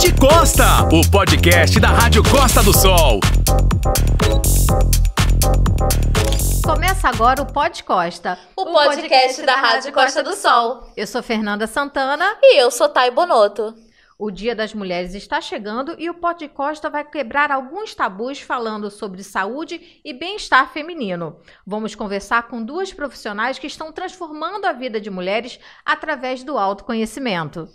Pod Costa, o podcast da Rádio Costa do Sol. Começa agora o Pod Costa, o podcast da Rádio Costa do Sol. Eu sou Fernanda Santana. E eu sou Thay Bonotto. O Dia das Mulheres está chegando e o Pod Costa vai quebrar alguns tabus falando sobre saúde e bem-estar feminino. Vamos conversar com duas profissionais que estão transformando a vida de mulheres através do autoconhecimento.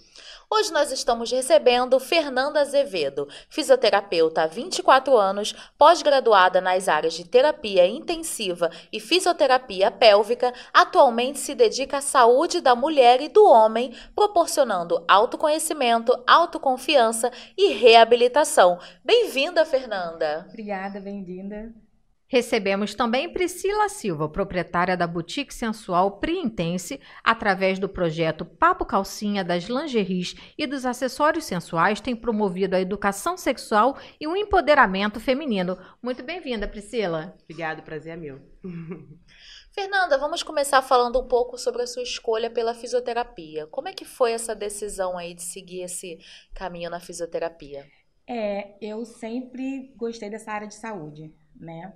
Hoje nós estamos recebendo Fernanda Azevedo, fisioterapeuta há 24 anos, pós-graduada nas áreas de terapia intensiva e fisioterapia pélvica, atualmente se dedica à saúde da mulher e do homem, proporcionando autoconhecimento, autoconfiança e reabilitação. Bem-vinda, Fernanda! Obrigada, bem-vinda. Recebemos também Priscila Silva, proprietária da boutique sensual Pri-Intense, através do projeto Papo Calcinha das lingeries e dos acessórios sensuais, tem promovido a educação sexual e o empoderamento feminino. Muito bem-vinda, Priscila. Obrigada, o prazer é meu. Fernanda, vamos começar falando um pouco sobre a sua escolha pela fisioterapia. Como é que foi essa decisão aí de seguir esse caminho na fisioterapia? Eu sempre gostei dessa área de saúde, né?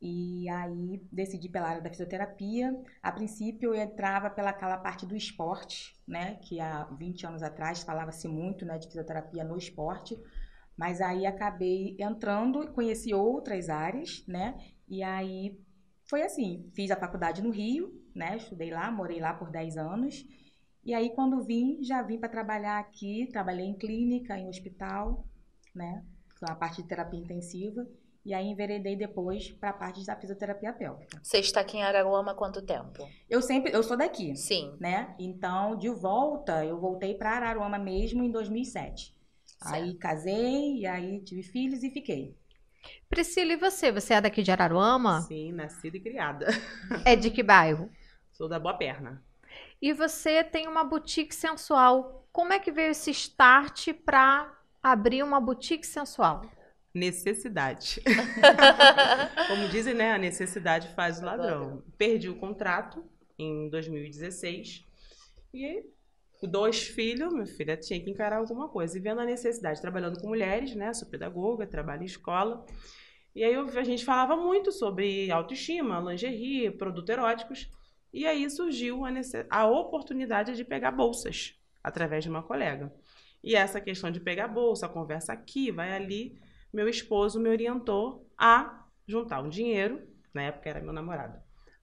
E aí decidi pela área da fisioterapia. A princípio eu entrava pelaquela parte do esporte, né? Que há 20 anos atrás falava-se muito, né, de fisioterapia no esporte. Mas aí acabei entrando, conheci outras áreas, né? E aí foi assim, fiz a faculdade no Rio, né? Estudei lá, morei lá por 10 anos. E aí quando já vim para trabalhar aqui, trabalhei em clínica, em hospital, né? A parte de terapia intensiva. E aí enveredei depois para a parte da fisioterapia pélvica. Você está aqui em Araruama há quanto tempo? Eu sou daqui. Sim. Né? Então, de volta, eu voltei para Araruama mesmo em 2007. Certo. Aí casei, e aí tive filhos e fiquei. Priscila, e você? Você é daqui de Araruama? Sim, nascida e criada. É de que bairro? Sou da Boa Perna. E você tem uma boutique sensual. Como é que veio esse start para abrir uma boutique sensual? Necessidade. Como dizem, né? A necessidade faz o ladrão. Perdi o contrato em 2016 e 2 filhos, minha filha tinha que encarar alguma coisa. E vendo a necessidade, trabalhando com mulheres, né? Sou pedagoga, trabalho em escola. E aí a gente falava muito sobre autoestima, lingerie, produtos eróticos. E aí surgiu a oportunidade de pegar bolsas através de uma colega. E essa questão de pegar bolsa, a conversa aqui, vai ali. Meu esposo me orientou a juntar um dinheiro, na época era meu namorado,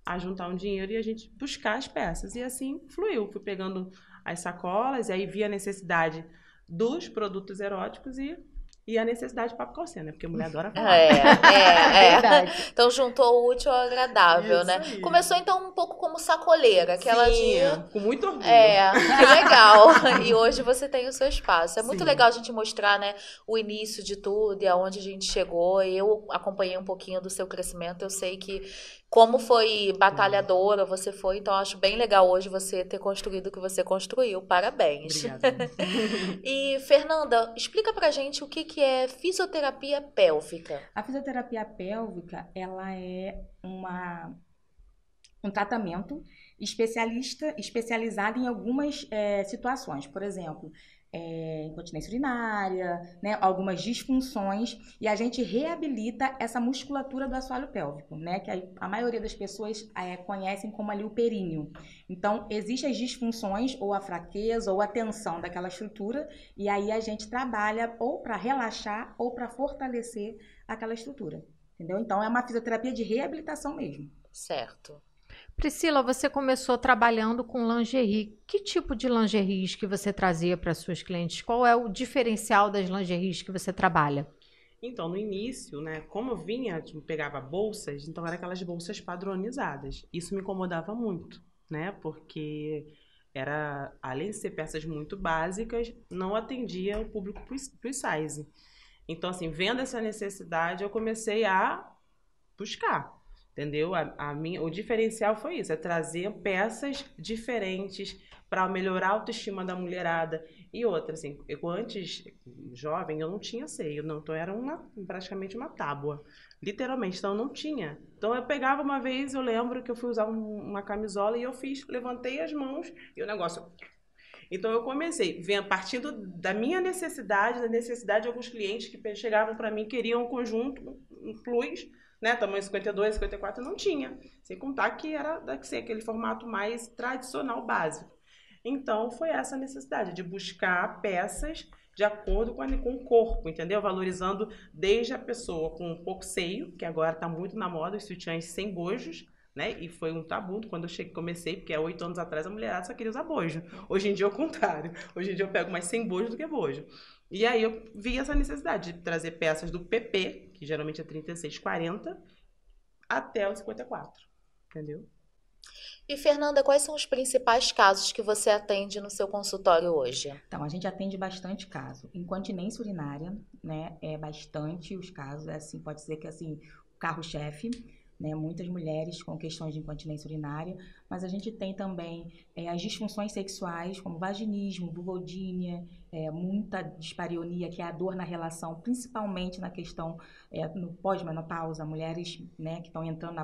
a juntar um dinheiro e a gente buscar as peças. E assim fluiu. Fui pegando as sacolas e aí vi a necessidade dos produtos eróticos e a necessidade de papo calcinha, né? Porque mulher adora falar. Verdade. Então juntou o útil ao agradável, isso, né? Aí. Começou então um pouco como sacoleira, aquela dia. Com muito orgulho. Que legal. E hoje você tem o seu espaço. É muito legal a gente mostrar, né, o início de tudo e aonde a gente chegou. Eu acompanhei um pouquinho do seu crescimento. Eu sei que como foi batalhadora você foi, então acho bem legal hoje você ter construído o que você construiu. Parabéns. Obrigada. E, Fernanda, explica pra gente o que é fisioterapia pélvica. A fisioterapia pélvica, ela é um tratamento especializado em algumas situações. Por exemplo, incontinência urinária, né, algumas disfunções, e a gente reabilita essa musculatura do assoalho pélvico, né, que a maioria das pessoas conhecem como ali o períneo. Então, existem as disfunções, ou a fraqueza, ou a tensão daquela estrutura, e aí a gente trabalha ou para relaxar ou para fortalecer aquela estrutura, entendeu? Então, é uma fisioterapia de reabilitação mesmo. Certo. Priscila, você começou trabalhando com lingerie. Que tipo de lingeries que você trazia para suas clientes? Qual é o diferencial das lingeries que você trabalha? Então, no início, né, como eu pegava bolsas, então eram aquelas bolsas padronizadas. Isso me incomodava muito, né, porque além de ser peças muito básicas, não atendia o público plus size. Então, assim, vendo essa necessidade, eu comecei a buscar. Entendeu? O diferencial foi isso, é trazer peças diferentes para melhorar a autoestima da mulherada. E outra, assim, eu antes, jovem, eu não tinha seio, então era praticamente uma tábua, literalmente, então eu não tinha. Então eu pegava uma vez, eu lembro que eu fui usar uma camisola e eu levantei as mãos e o negócio... Então eu comecei, partindo da minha necessidade, da necessidade de alguns clientes que chegavam para mim, queriam um conjunto, um plus, né, tamanho 52, 54, não tinha. Sem contar que era aquele formato mais tradicional, básico. Então foi essa a necessidade de buscar peças de acordo com o corpo, entendeu? Valorizando desde a pessoa com um pouco seio, que agora está muito na moda, os sutiãs sem bojos, né? E foi um tabu quando eu comecei, porque há 8 anos atrás a mulherada só queria usar bojo. Hoje em dia é o contrário. Hoje em dia eu pego mais sem bojo do que bojo. E aí eu vi essa necessidade de trazer peças do PP, que geralmente é 36, 40, até o 54, entendeu? E, Fernanda, quais são os principais casos que você atende no seu consultório hoje? Então, a gente atende bastante caso. Incontinência urinária, né? É bastante os casos. Assim, pode ser que, assim, o carro-chefe, né? Muitas mulheres com questões de incontinência urinária. Mas a gente tem também as disfunções sexuais, como vaginismo, vulvodínia, muita dispareunia, que é a dor na relação, principalmente na questão no pós-menopausa. Mulheres, né, que estão entrando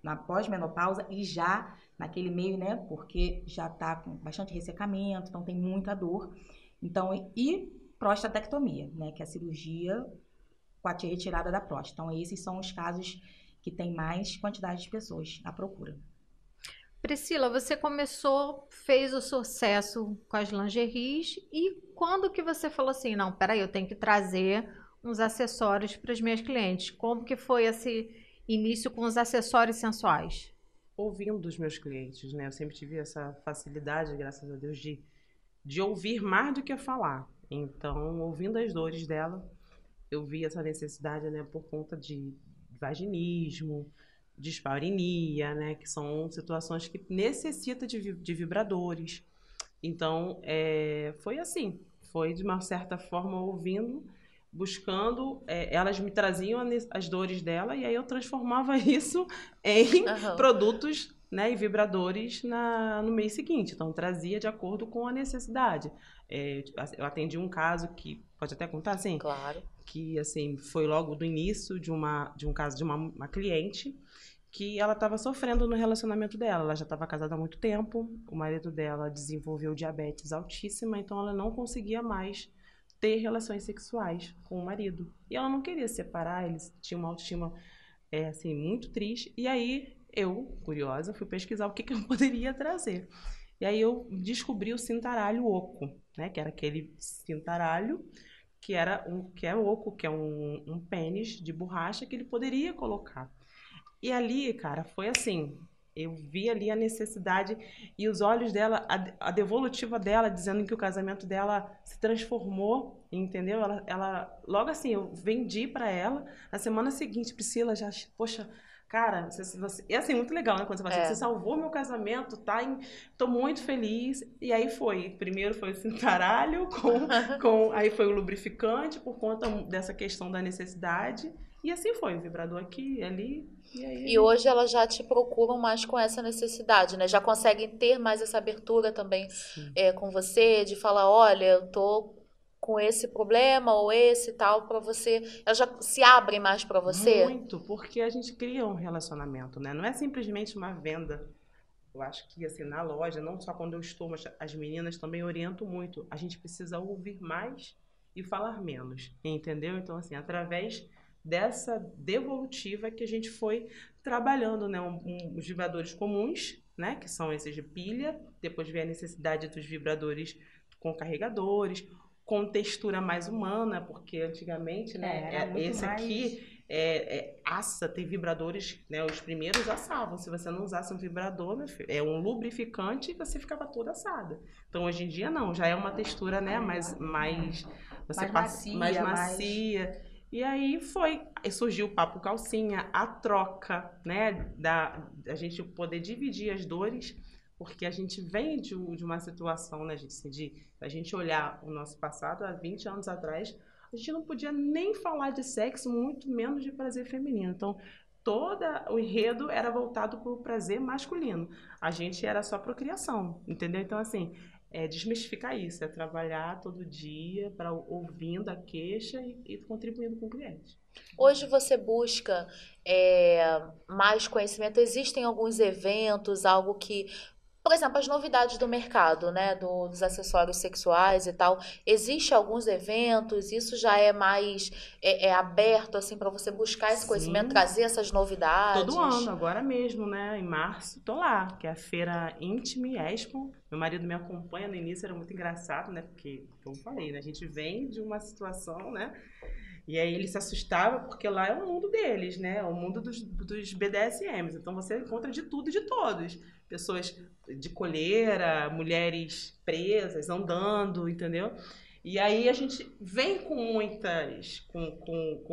na pós-menopausa e já naquele meio, né, porque já está com bastante ressecamento, então tem muita dor. Então, e prostatectomia, né, que é a cirurgia com a retirada da próstata. Então, esses são os casos que tem mais quantidade de pessoas à procura. Priscila, você fez o sucesso com as lingeries e quando que você falou assim, não, peraí, eu tenho que trazer uns acessórios para as minhas clientes? Como que foi esse início com os acessórios sensuais? Ouvindo os meus clientes, né? Eu sempre tive essa facilidade, graças a Deus, de ouvir mais do que falar. Então, ouvindo as dores dela, eu vi essa necessidade, né, por conta de vaginismo, dispareunia, né, que são situações que necessitam de vibradores. Então, foi assim, foi de uma certa forma ouvindo, buscando, elas me traziam as dores dela e aí eu transformava isso em produtos, né, e vibradores no mês seguinte. Então, trazia de acordo com a necessidade. Eu atendi um caso que, pode até contar, assim? Claro. Que, assim, foi logo do início de um caso de uma cliente que ela estava sofrendo no relacionamento dela. Ela já estava casada há muito tempo, o marido dela desenvolveu diabetes altíssima, então ela não conseguia mais ter relações sexuais com o marido. E ela não queria se separar, eles tinham uma autoestima assim, muito triste. E aí eu, curiosa, fui pesquisar o que eu poderia trazer. E aí eu descobri o cintaralho oco, né? Que era aquele cintaralho que é oco, que é um pênis de borracha que ele poderia colocar. E ali, cara, foi assim, eu vi ali a necessidade e os olhos dela, a devolutiva dela, dizendo que o casamento dela se transformou, entendeu? Ela logo assim, eu vendi para ela, na semana seguinte, Priscila já, poxa, cara, é assim, muito legal, né? Quando você fala assim, você salvou meu casamento, tá? Tô muito feliz. E aí primeiro foi o cintaralho, aí foi o lubrificante, por conta dessa questão da necessidade. E assim foi, o vibrador aqui, ali, e aí... E hoje elas já te procuram mais com essa necessidade, né? Já conseguem ter mais essa abertura também com você, de falar, olha, eu tô com esse problema ou esse tal, para você, elas já se abrem mais para você? Muito, porque a gente cria um relacionamento, né? Não é simplesmente uma venda. Eu acho que, assim, na loja, não só quando eu estou, mas as meninas também orientam muito. A gente precisa ouvir mais e falar menos, entendeu? Então, assim, através dessa devolutiva que a gente foi trabalhando, né? Os vibradores comuns, né? Que são esses de pilha. Depois vem a necessidade dos vibradores com carregadores, com textura mais humana, porque antigamente, né? Esse aqui assa, tem vibradores, né? Os primeiros assavam. Se você não usasse um vibrador, meu filho, é um lubrificante e você ficava toda assada. Então, hoje em dia, não. Já é uma textura, né? Mais macia. E aí surgiu o papo calcinha, a troca, né, a gente poder dividir as dores, porque a gente vem de uma situação, né, gente, assim, de a gente olhar o nosso passado há 20 anos atrás, a gente não podia nem falar de sexo, muito menos de prazer feminino. Então, todo o enredo era voltado para o prazer masculino. A gente era só procriação, entendeu? Então, assim, desmistificar isso, é trabalhar todo dia para ouvindo a queixa e contribuindo com o cliente. Hoje você busca mais conhecimento? Existem alguns eventos, algo que Por exemplo, as novidades do mercado, né, dos acessórios sexuais e tal, existe alguns eventos, isso já é mais aberto, assim, para você buscar esse conhecimento, trazer essas novidades? Todo ano, agora mesmo, né, em março, tô lá, que é a Feira Intime Expo. Meu marido me acompanha, no início era muito engraçado, né, porque, como eu falei, né, a gente vem de uma situação, né, e aí ele se assustava, porque lá é o mundo deles, né? O mundo dos BDSMs. Então você encontra de tudo e de todos. Pessoas de coleira, mulheres presas, andando, entendeu? E aí a gente vem com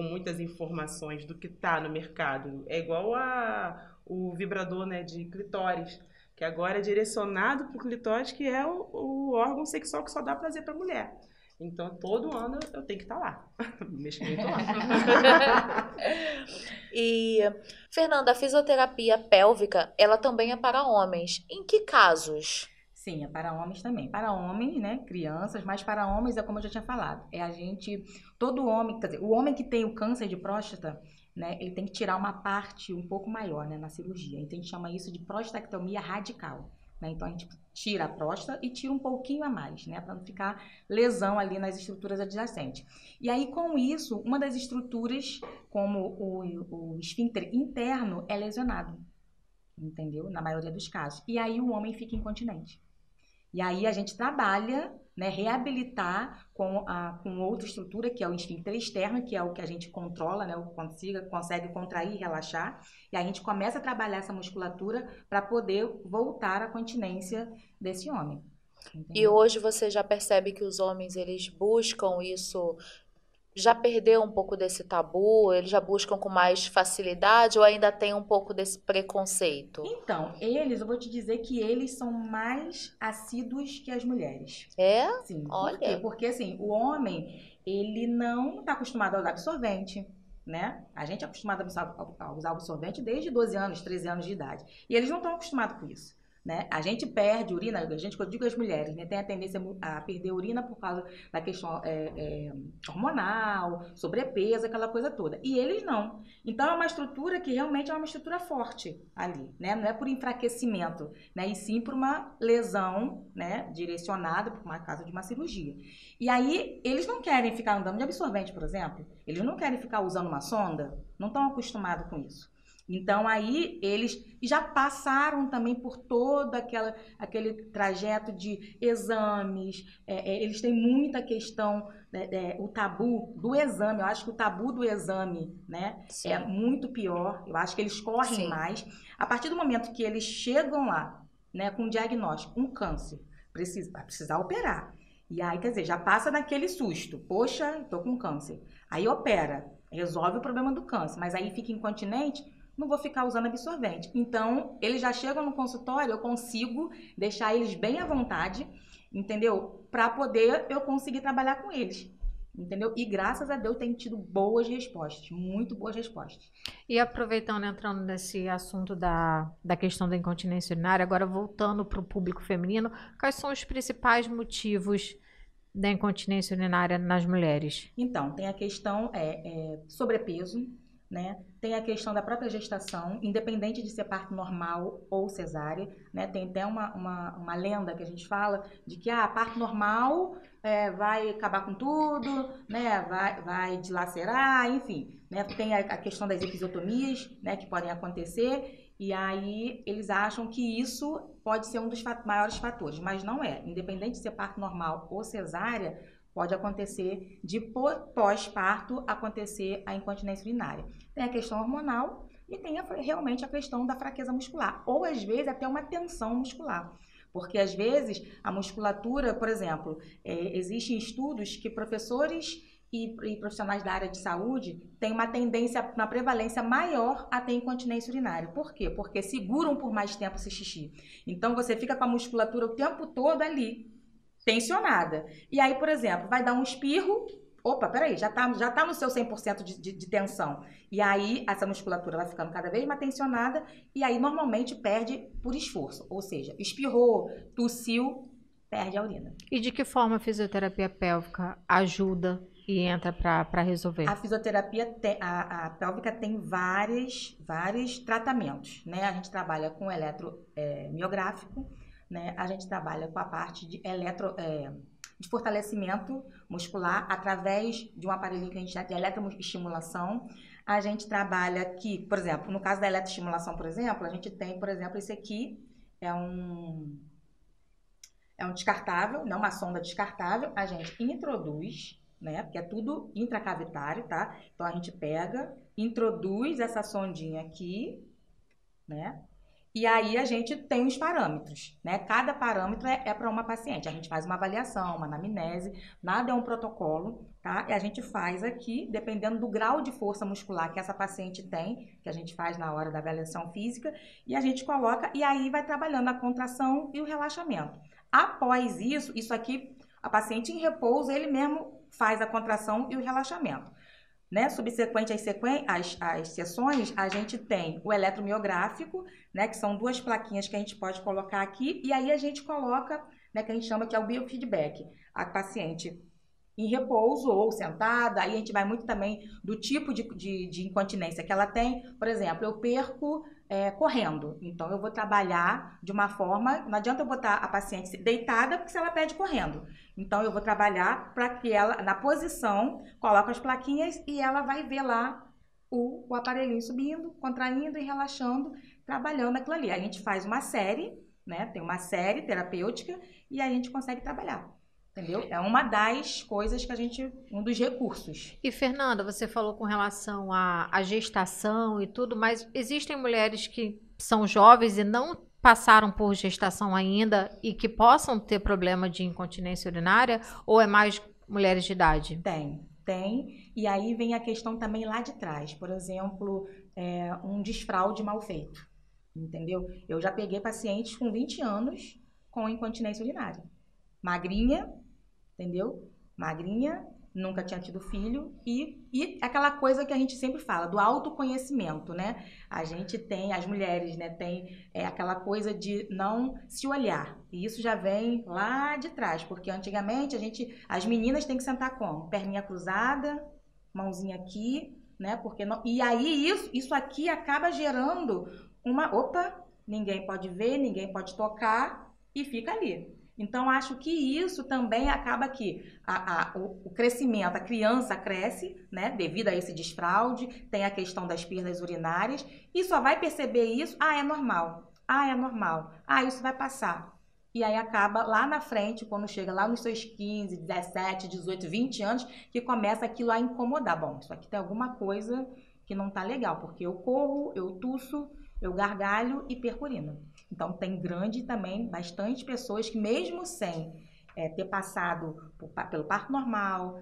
muitas informações do que está no mercado. É igual o vibrador, né, de clitóris, que agora é direcionado para o clitóris, que é o órgão sexual que só dá prazer para a mulher. Então, todo ano eu tenho que estar lá. Mês que vem eu tô lá. E, Fernanda, a fisioterapia pélvica, ela também é para homens. Em que casos? Sim, é para homens também. Para homens, né, crianças, mas para homens é como eu já tinha falado. Todo homem, quer dizer, o homem que tem o câncer de próstata, né, ele tem que tirar uma parte um pouco maior, né, na cirurgia. Então, a gente chama isso de prostatectomia radical. Então, a gente tira a próstata e tira um pouquinho a mais, né? Para não ficar lesão ali nas estruturas adjacentes. E aí, com isso, uma das estruturas, como o esfíncter interno, é lesionado, entendeu? Na maioria dos casos. E aí, o homem fica incontinente. E aí, a gente trabalha, né, reabilitar com outra estrutura, que é o esfíncter externo, que é o que a gente controla, né, consegue contrair e relaxar. E aí a gente começa a trabalhar essa musculatura para poder voltar à continência desse homem. Entendeu? E hoje você já percebe que os homens, eles buscam isso, já perdeu um pouco desse tabu, eles já buscam com mais facilidade ou ainda tem um pouco desse preconceito? Então, eu vou te dizer que eles são mais assíduos que as mulheres. É? Sim. Olha. Por quê? Porque, assim, o homem, ele não está acostumado a usar absorvente, né? A gente é acostumado a usar absorvente desde 12 anos, 13 anos de idade. E eles não estão acostumados com isso. Né? A gente perde urina, quando eu digo as mulheres, né, tem a tendência a perder urina por causa da questão hormonal, sobrepeso, aquela coisa toda. E eles não. Então é uma estrutura que realmente é uma estrutura forte ali, né? Não é por enfraquecimento, né? E sim por uma lesão, né, direcionada por uma causa de uma cirurgia. E aí eles não querem ficar andando de absorvente, por exemplo. Eles não querem ficar usando uma sonda, não estão acostumados com isso. Então, aí, eles já passaram também por todo aquele trajeto de exames, eles têm muita questão, o tabu do exame, eu acho que o tabu do exame, né, é muito pior, eu acho que eles correm mais. A partir do momento que eles chegam lá, né, com um diagnóstico, um câncer, vai precisar operar. E aí, quer dizer, já passa naquele susto, poxa, tô com câncer. Aí opera, resolve o problema do câncer, mas aí fica incontinente, não vou ficar usando absorvente. Então, eles já chegam no consultório, eu consigo deixar eles bem à vontade, entendeu? Para poder eu conseguir trabalhar com eles, entendeu? E graças a Deus tenho tido boas respostas, muito boas respostas. E aproveitando, entrando nesse assunto da questão da incontinência urinária, agora voltando para o público feminino, quais são os principais motivos da incontinência urinária nas mulheres? Então, tem a questão sobrepeso, né? Tem a questão da própria gestação, independente de ser parto normal ou cesárea, né? Tem até uma lenda que a gente fala de que parto normal vai acabar com tudo, né? Vai dilacerar, enfim, né? Tem a questão das episiotomias, né, que podem acontecer, e aí eles acham que isso pode ser um dos maiores fatores, mas não é. Independente de ser parto normal ou cesárea, pode acontecer de pós-parto acontecer a incontinência urinária. Tem a questão hormonal e tem realmente a questão da fraqueza muscular, ou às vezes até uma tensão muscular. Porque às vezes a musculatura, por exemplo, existem estudos que professores e profissionais da área de saúde têm uma tendência, uma prevalência maior a ter incontinência urinária. Por quê? Porque seguram por mais tempo esse xixi. Então você fica com a musculatura o tempo todo ali, tensionada. E aí, por exemplo, vai dar um espirro, opa, peraí, já tá no seu 100% de tensão. E aí, essa musculatura vai ficando cada vez mais tensionada e aí, normalmente, perde por esforço. Ou seja, espirrou, tossiu, perde a urina. E de que forma a fisioterapia pélvica ajuda e entra para resolver? A fisioterapia, a pélvica tem vários tratamentos, né? A gente trabalha com eletromiográfico, né, a gente trabalha com a parte de de fortalecimento muscular através de um aparelhinho que a gente chama de eletroestimulação. A gente trabalha aqui, por exemplo, no caso da eletroestimulação, por exemplo, a gente tem, por exemplo, esse aqui é um descartável, não uma sonda descartável. A gente introduz, né, porque é tudo intracavitário, tá? Então a gente pega, introduz essa sondinha aqui, né? E aí a gente tem os parâmetros, né? Cada parâmetro é para uma paciente. A gente faz uma avaliação, uma anamnese, nada é um protocolo, tá? E a gente faz aqui, dependendo do grau de força muscular que essa paciente tem, que a gente faz na hora da avaliação física, e a gente coloca, e aí vai trabalhando a contração e o relaxamento. Após isso aqui, a paciente em repouso, ele mesmo faz a contração e o relaxamento. Né? Subsequente às sessões, a gente tem o eletromiográfico, né? Que são 2 plaquinhas que a gente pode colocar aqui, e aí a gente coloca, né, que a gente chama que é o biofeedback. A paciente em repouso ou sentada, aí a gente vai muito também do tipo de incontinência que ela tem. Por exemplo, eu perco correndo, então eu vou trabalhar de uma forma, não adianta eu botar a paciente deitada, porque se ela pede correndo. Então eu vou trabalhar para que ela, na posição, coloque as plaquinhas e ela vai ver lá o aparelhinho subindo, contraindo e relaxando, trabalhando aquilo ali. A gente faz uma série, né? Tem uma série terapêutica e a gente consegue trabalhar. Entendeu? É uma das coisas que um dos recursos. E Fernanda, você falou com relação à gestação e tudo, mas existem mulheres que são jovens e não passaram por gestação ainda e que possam ter problema de incontinência urinária, ou é mais mulheres de idade? Tem. E aí vem a questão também lá de trás. Por exemplo, um desfraude mal feito. Entendeu? Eu já peguei pacientes com 20 anos com incontinência urinária. Magrinha, entendeu? Magrinha, nunca tinha tido filho e aquela coisa que a gente sempre fala, do autoconhecimento, né? A gente tem, as mulheres, né, tem aquela coisa de não se olhar. E isso já vem lá de trás, porque antigamente as meninas têm que sentar como? Perninha cruzada, mãozinha aqui, né? Porque não, e aí isso aqui acaba gerando ninguém pode ver, ninguém pode tocar e fica ali. Então, acho que isso também acaba que o crescimento, a criança cresce, né, devido a esse desfraude, tem a questão das perdas urinárias, e só vai perceber isso, é normal, isso vai passar. E aí acaba lá na frente, quando chega lá nos seus 15, 17, 18, 20 anos, que começa aquilo a incomodar. Bom, isso aqui tem alguma coisa que não tá legal, porque eu corro, eu tuço, eu gargalho e perco urina. Então, tem bastante pessoas que mesmo sem ter passado pelo parto normal,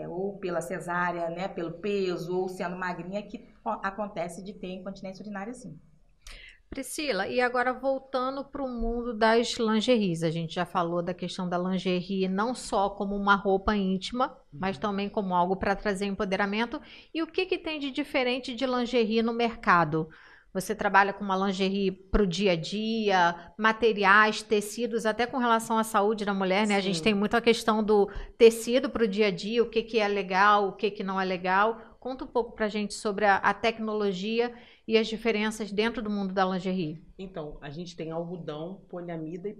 ou pela cesárea, né, pelo peso, ou sendo magrinha, que acontece de ter incontinência urinária sim. Priscila, e agora voltando para o mundo das lingeries, a gente já falou da questão da lingerie não só como uma roupa íntima, mas também como algo para trazer empoderamento. E o que tem de diferente de lingerie no mercado? Você trabalha com uma lingerie para o dia a dia, materiais, tecidos, até com relação à saúde da mulher, né? Sim. A gente tem muito a questão do tecido para o dia a dia, o que é legal, o que não é legal. Conta um pouco para a gente sobre a tecnologia e as diferenças dentro do mundo da lingerie. Então, a gente tem algodão, poliamida e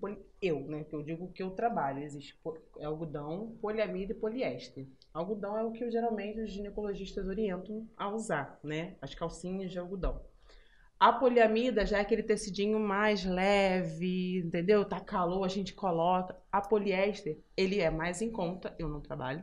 né? Que eu digo que eu trabalho. Existe algodão, poliamida e poliéster. Algodão é o que geralmente os ginecologistas orientam a usar, né? As calcinhas de algodão. A poliamida já é aquele tecidinho mais leve, entendeu? Tá calor, a gente coloca. A poliéster, ele é mais em conta, eu não trabalho.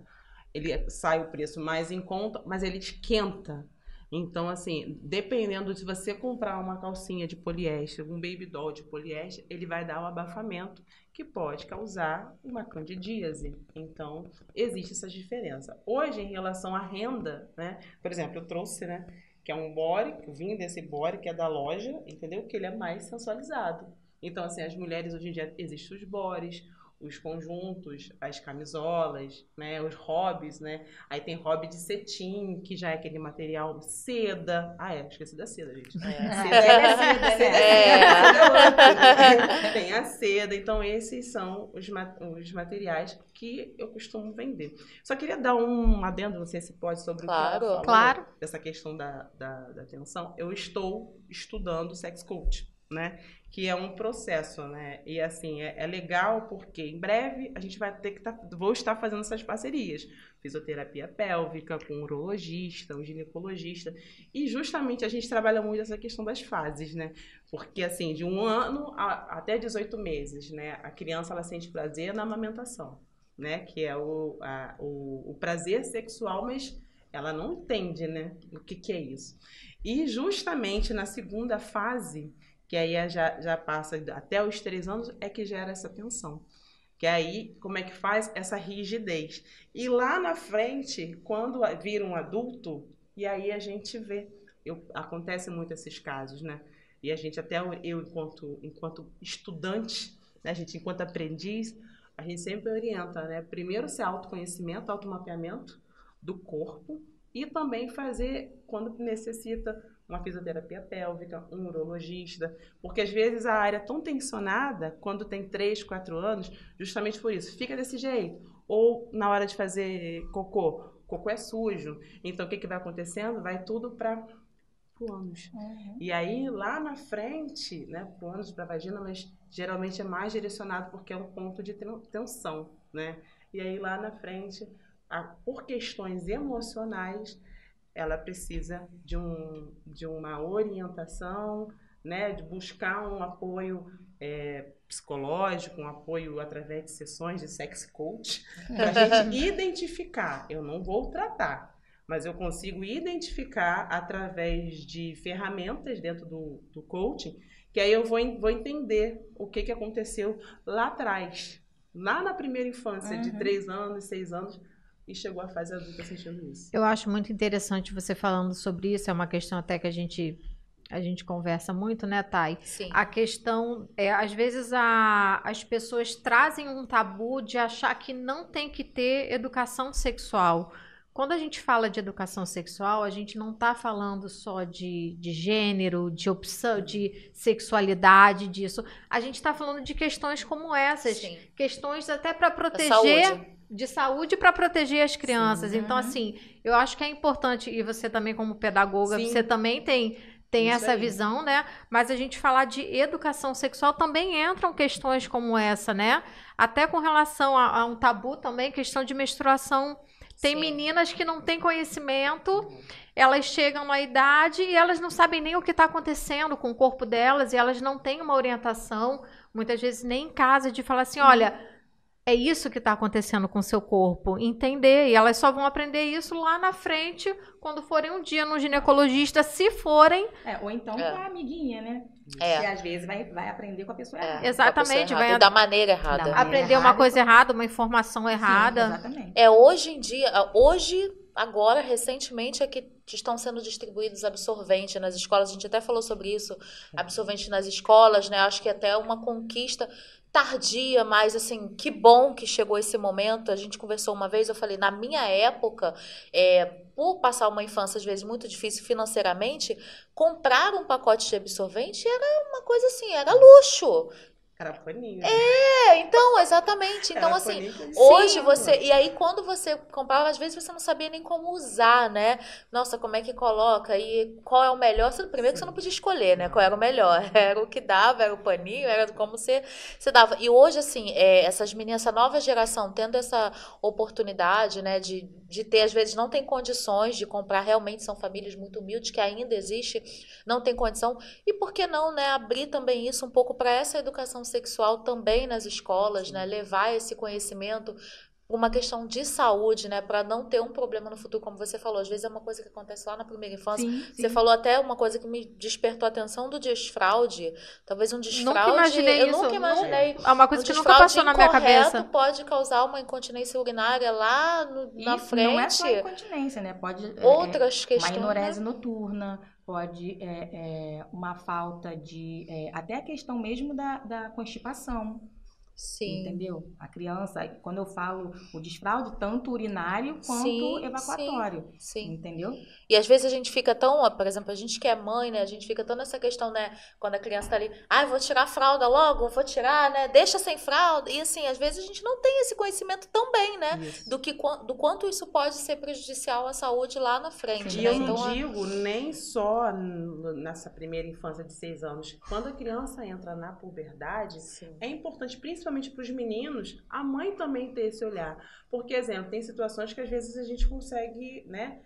Sai o preço mais em conta, mas ele esquenta. Então, assim, dependendo de você comprar uma calcinha de poliéster, um baby doll de poliéster, ele vai dar um abafamento que pode causar uma candidíase. Então, existe essa diferença. Hoje, em relação à renda, né? Por exemplo, eu trouxe, né? Que é um body, eu vim desse body, que é da loja, entendeu? Que ele é mais sensualizado. Então, assim, as mulheres, hoje em dia, existem os bodies, os conjuntos, as camisolas, né? Os hobbies, né? Aí tem hobby de cetim, que já é aquele material seda. Esqueci da seda, gente. Tem a seda. Então, esses são os materiais que eu costumo vender. Só queria dar um adendo, não sei se pode, sobre o que ela falou, claro. Dessa questão da atenção. Eu estou estudando sex coach. né? Que é um processo, né? E assim, é legal porque em breve a gente vai ter que vou estar fazendo essas parcerias. Fisioterapia pélvica, com um urologista, um ginecologista. E justamente a gente trabalha muito essa questão das fases, né? Porque assim, de 1 ano até 18 meses, né? A criança, ela sente prazer na amamentação, né? Que é o prazer sexual, mas ela não entende, né? O que é isso. E justamente na segunda fase, que aí já passa até os 3 anos, é que gera essa tensão. Que aí, como é que faz? Essa rigidez. E lá na frente, quando vira um adulto, e aí a gente vê, acontece muito esses casos, né? E a gente, até eu enquanto estudante, né? A gente enquanto aprendiz, a gente sempre orienta, né? Primeiro, ser autoconhecimento, automapeamento do corpo, e também fazer, quando necessita, uma fisioterapia pélvica, um urologista, porque às vezes a área é tão tensionada, quando tem 3, 4 anos, justamente por isso, fica desse jeito. Ou na hora de fazer cocô é sujo, então o que vai acontecendo? Vai tudo para o ânus. E aí, lá na frente, né, para o ânus, para a vagina, mas geralmente é mais direcionado porque é um ponto de tensão, né? E aí, lá na frente, por questões emocionais, ela precisa de uma orientação, né, de buscar um apoio psicológico, um apoio através de sessões de sex coach, para a gente identificar. Eu não vou tratar, mas eu consigo identificar através de ferramentas dentro do coaching, que aí eu vou entender o que aconteceu lá atrás, lá na primeira infância, de 3 anos, 6 anos, e chegou à fase adulta sentindo isso. Eu acho muito interessante você falando sobre isso, é uma questão até que a gente conversa muito, né, Thay? Sim. A questão às vezes as pessoas trazem um tabu de achar que não tem que ter educação sexual. Quando a gente fala de educação sexual, a gente não está falando só de gênero, de opção, de sexualidade, disso. A gente está falando de questões como essas, Sim. Questões até para proteger, de saúde para proteger as crianças. Sim. Então, assim, eu acho que é importante, e você também como pedagoga, Sim. você também tem essa visão, né? Mas a gente falar de educação sexual também entram questões como essa, né? Até com relação a um tabu também, questão de menstruação. Tem meninas que não têm conhecimento, elas chegam na idade e elas não sabem nem o que está acontecendo com o corpo delas, e elas não têm uma orientação, muitas vezes nem em casa, de falar assim, olha, é isso que está acontecendo com o seu corpo, entender, e elas só vão aprender isso lá na frente, quando forem um dia no ginecologista, se forem. Ou então com a amiguinha, né? Que às vezes vai aprender com a pessoa errada. Exatamente. Vai da maneira errada. Aprender uma coisa errada, uma informação errada. Sim, exatamente. Hoje em dia, agora, recentemente, é que estão sendo distribuídos absorventes nas escolas. A gente até falou sobre isso, absorvente nas escolas, né? Acho que até uma conquista tardia, mas assim, que bom que chegou esse momento. A gente conversou uma vez, eu falei, na minha época, por passar uma infância às vezes muito difícil financeiramente, comprar um pacote de absorvente era uma coisa assim, era luxo. Era paninho. Então, exatamente. Então, Era assim, paninho. hoje Sim, você... E aí, quando você comprava, às vezes você não sabia nem como usar, né? Nossa, como é que coloca? E qual é o melhor? Primeiro que você não podia escolher, né? Qual era o melhor? Era o que dava, era o paninho, era como você dava. E hoje, assim, essas meninas, essa nova geração, tendo essa oportunidade, né? De ter, às vezes, não tem condições de comprar. Realmente são famílias muito humildes, que ainda existe, não tem condição. E por que não, né? Abrir também isso um pouco para essa educação sexual também nas escolas, né? Levar esse conhecimento, uma questão de saúde, né? Para não ter um problema no futuro, como você falou. Às vezes é uma coisa que acontece lá na primeira infância. Sim. Você falou até uma coisa que me despertou a atenção do desfraude. Talvez um desfraude... Nunca imaginei isso. Nunca imaginei. É uma coisa que nunca passou na minha cabeça. Pode causar uma incontinência urinária lá na frente. Não é só incontinência, né? Pode outras questões, uma enurese noturna, pode uma falta de... até a questão mesmo da constipação. Sim. Entendeu? A criança, quando eu falo o desfraude, tanto urinário quanto Sim, evacuatório. sim. Entendeu? E às vezes a gente fica tão, ó, por exemplo, a gente que é mãe, né? A gente fica tão nessa questão, né? Quando a criança tá ali, vou tirar a fralda logo, vou tirar, né? Deixa sem fralda. E assim, às vezes a gente não tem esse conhecimento tão bem, né? Isso. Do quanto isso pode ser prejudicial à saúde lá na frente, E né? eu não Então, digo nem só nessa primeira infância de 6 anos. Quando a criança entra na puberdade, sim. é importante, principalmente para os meninos, a mãe também ter esse olhar. Porque, exemplo, tem situações que às vezes a gente consegue, né?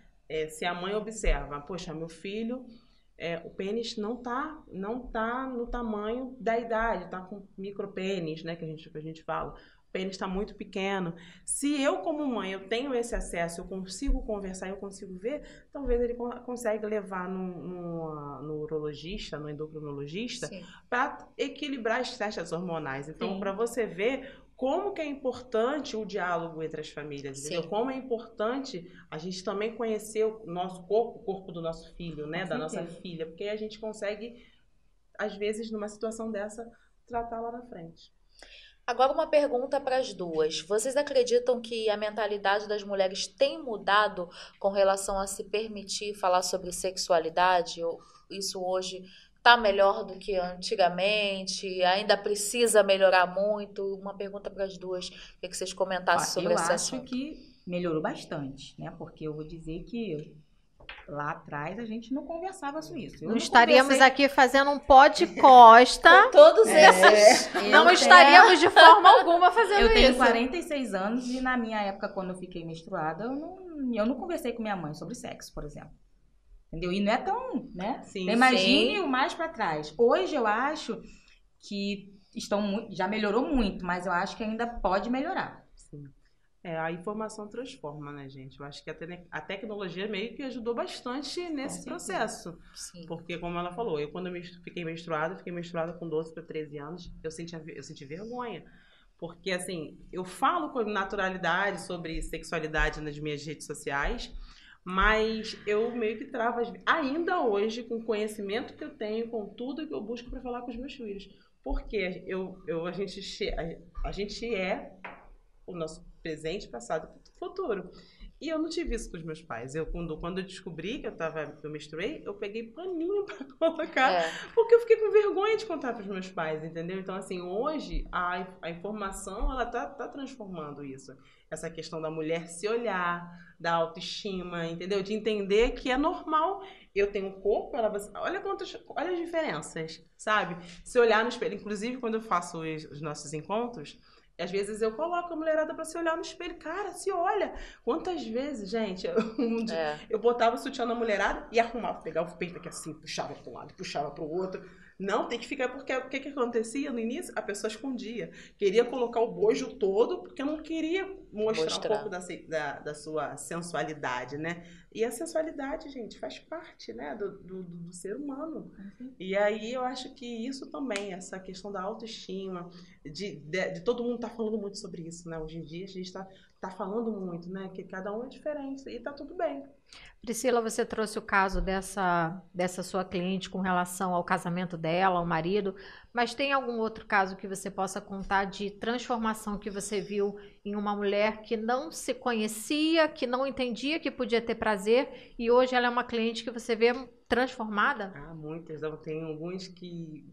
Se a mãe observa, poxa, meu filho, o pênis não tá no tamanho da idade, tá com micropênis, né? Que a gente fala. O pênis está muito pequeno. Se eu, como mãe, eu tenho esse acesso, eu consigo conversar, eu consigo ver, talvez ele consegue levar no urologista, no endocrinologista, para equilibrar as taxas hormonais. Então, para você ver como que é importante o diálogo entre as famílias, entendeu? Como é importante a gente também conhecer o nosso corpo, o corpo do nosso filho, né? Da nossa filha, porque a gente consegue, às vezes, numa situação dessa, tratar lá na frente. Agora uma pergunta para as duas. Vocês acreditam que a mentalidade das mulheres tem mudado com relação a se permitir falar sobre sexualidade? Ou isso hoje está melhor do que antigamente? Ainda precisa melhorar muito? Uma pergunta para as duas. Queria que vocês comentassem sobre esse assunto. Eu acho que melhorou bastante, né? Porque eu vou dizer que lá atrás a gente não conversava sobre isso. Não estaríamos aqui fazendo um pó de costa. Com todos esses. Não estaríamos de forma alguma fazendo isso. Eu tenho 46 anos e na minha época, quando eu fiquei menstruada, eu não conversei com minha mãe sobre sexo, por exemplo. Entendeu? E não é tão, né? Sim, imagine o mais pra trás. Hoje eu acho que já melhorou muito, mas eu acho que ainda pode melhorar. Sim. A informação transforma, né, gente? Eu acho que a tecnologia meio que ajudou bastante nesse processo. Sim. Porque, como ela falou, quando eu fiquei menstruada com 12 para 13 anos, eu senti vergonha. Porque, assim, eu falo com naturalidade sobre sexualidade nas minhas redes sociais, mas eu meio que travo, ainda hoje, com o conhecimento que eu tenho, com tudo que eu busco para falar com os meus filhos. Porque a gente é o nosso presente, passado e futuro. E eu não tive isso com os meus pais. Quando eu descobri que eu menstruei, eu peguei paninho pra colocar, porque eu fiquei com vergonha de contar pros meus pais, entendeu? Então, assim, hoje a informação, ela tá transformando isso. Essa questão da mulher se olhar, da autoestima, entendeu? De entender que é normal. Eu tenho um corpo, olha as diferenças, sabe? Se olhar no espelho, inclusive quando eu faço os nossos encontros, às vezes eu coloco a mulherada pra se olhar no espelho. Cara, se olha. Quantas vezes, gente, eu botava o sutiã na mulherada e arrumava, pegava o peito aqui assim, puxava para um lado, puxava para o outro. Não, tem que ficar, porque o que acontecia no início? A pessoa escondia. Queria colocar o bojo todo, porque não queria mostrar um pouco da sua sensualidade, né? E a sensualidade, gente, faz parte, né, do ser humano. E aí eu acho que isso também, essa questão da autoestima, de todo mundo tá falando muito sobre isso, né? Hoje em dia a gente tá falando muito, né? Que cada um é diferente e tá tudo bem. Priscila, você trouxe o caso dessa sua cliente com relação ao casamento dela, ao marido, mas tem algum outro caso que você possa contar de transformação que você viu em uma mulher que não se conhecia, que não entendia que podia ter prazer e hoje ela é uma cliente que você vê transformada? Muitas. Eu tenho alguns que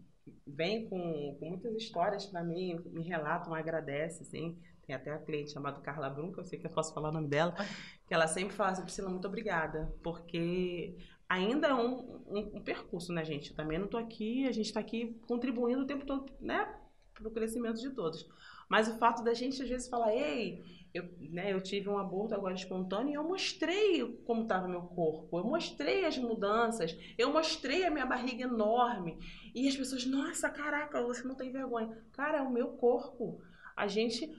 vêm com muitas histórias para mim, me relatam, agradecem, assim. Tem até a cliente chamada Carla Brum, que eu sei que eu posso falar o nome dela, que ela sempre fala assim, Priscila, muito obrigada, porque ainda é um percurso, né, gente? Eu também não tô aqui, a gente tá aqui contribuindo o tempo todo, né, pro crescimento de todos. Mas o fato da gente, às vezes, falar, eu tive um aborto agora espontâneo e eu mostrei como estava meu corpo, eu mostrei as mudanças, eu mostrei a minha barriga enorme. E as pessoas, nossa, caraca, você não tem vergonha. Cara, é o meu corpo.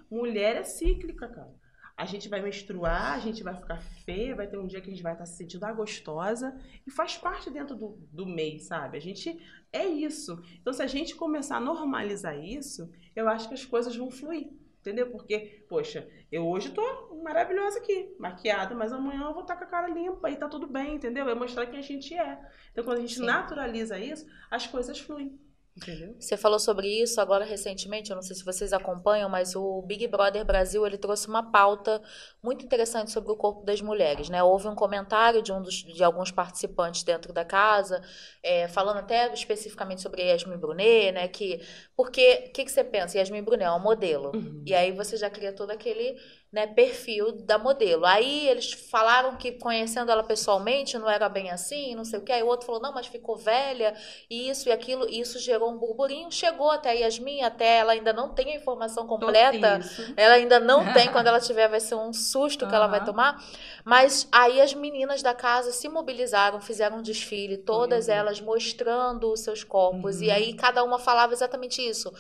Mulher é cíclica, cara. A gente vai menstruar, a gente vai ficar feia, vai ter um dia que a gente vai estar se sentindo gostosa e faz parte dentro do mês, sabe? A gente é isso. Então, se a gente começar a normalizar isso, eu acho que as coisas vão fluir, entendeu? Porque, poxa, eu hoje tô maravilhosa aqui, maquiada, mas amanhã eu vou estar com a cara limpa e tá tudo bem, entendeu? É mostrar quem a gente é. Então, quando a gente naturaliza isso, as coisas fluem. Entendeu? Você falou sobre isso agora recentemente, eu não sei se vocês acompanham, mas o Big Brother Brasil, ele trouxe uma pauta muito interessante sobre o corpo das mulheres, né? Houve um comentário de alguns participantes dentro da casa, falando até especificamente sobre Yasmin Brunet, né? Porque, o que você pensa? Yasmin Brunet é uma modelo, e aí você já cria todo aquele, né, perfil da modelo. Aí eles falaram que conhecendo ela pessoalmente não era bem assim, não sei o que, aí o outro falou, não, mas ficou velha, e isso e aquilo, e isso gerou um burburinho, chegou até a Yasmin, até ela ainda não tem a informação completa, ela ainda não tem, quando ela tiver vai ser um susto que ela vai tomar, mas aí as meninas da casa se mobilizaram, fizeram um desfile, todas elas mostrando os seus corpos, e aí cada uma falava exatamente isso.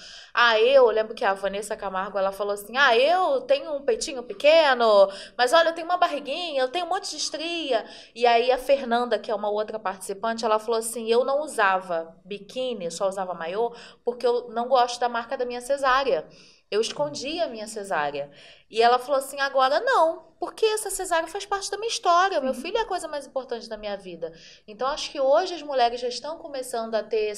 Eu lembro que a Vanessa Camargo, ela falou assim, eu tenho um peitinho pequeno, mas olha, eu tenho uma barriguinha, eu tenho um monte de estria, e aí a Fernanda, que é uma outra participante, ela falou assim, eu não usava biquíni, só usava maiô, porque eu não gosto da marca da minha cesárea. Eu escondi a minha cesárea. E ela falou assim, agora não, porque essa cesárea faz parte da minha história. Meu filho é a coisa mais importante da minha vida. Então, acho que hoje as mulheres já estão começando a ter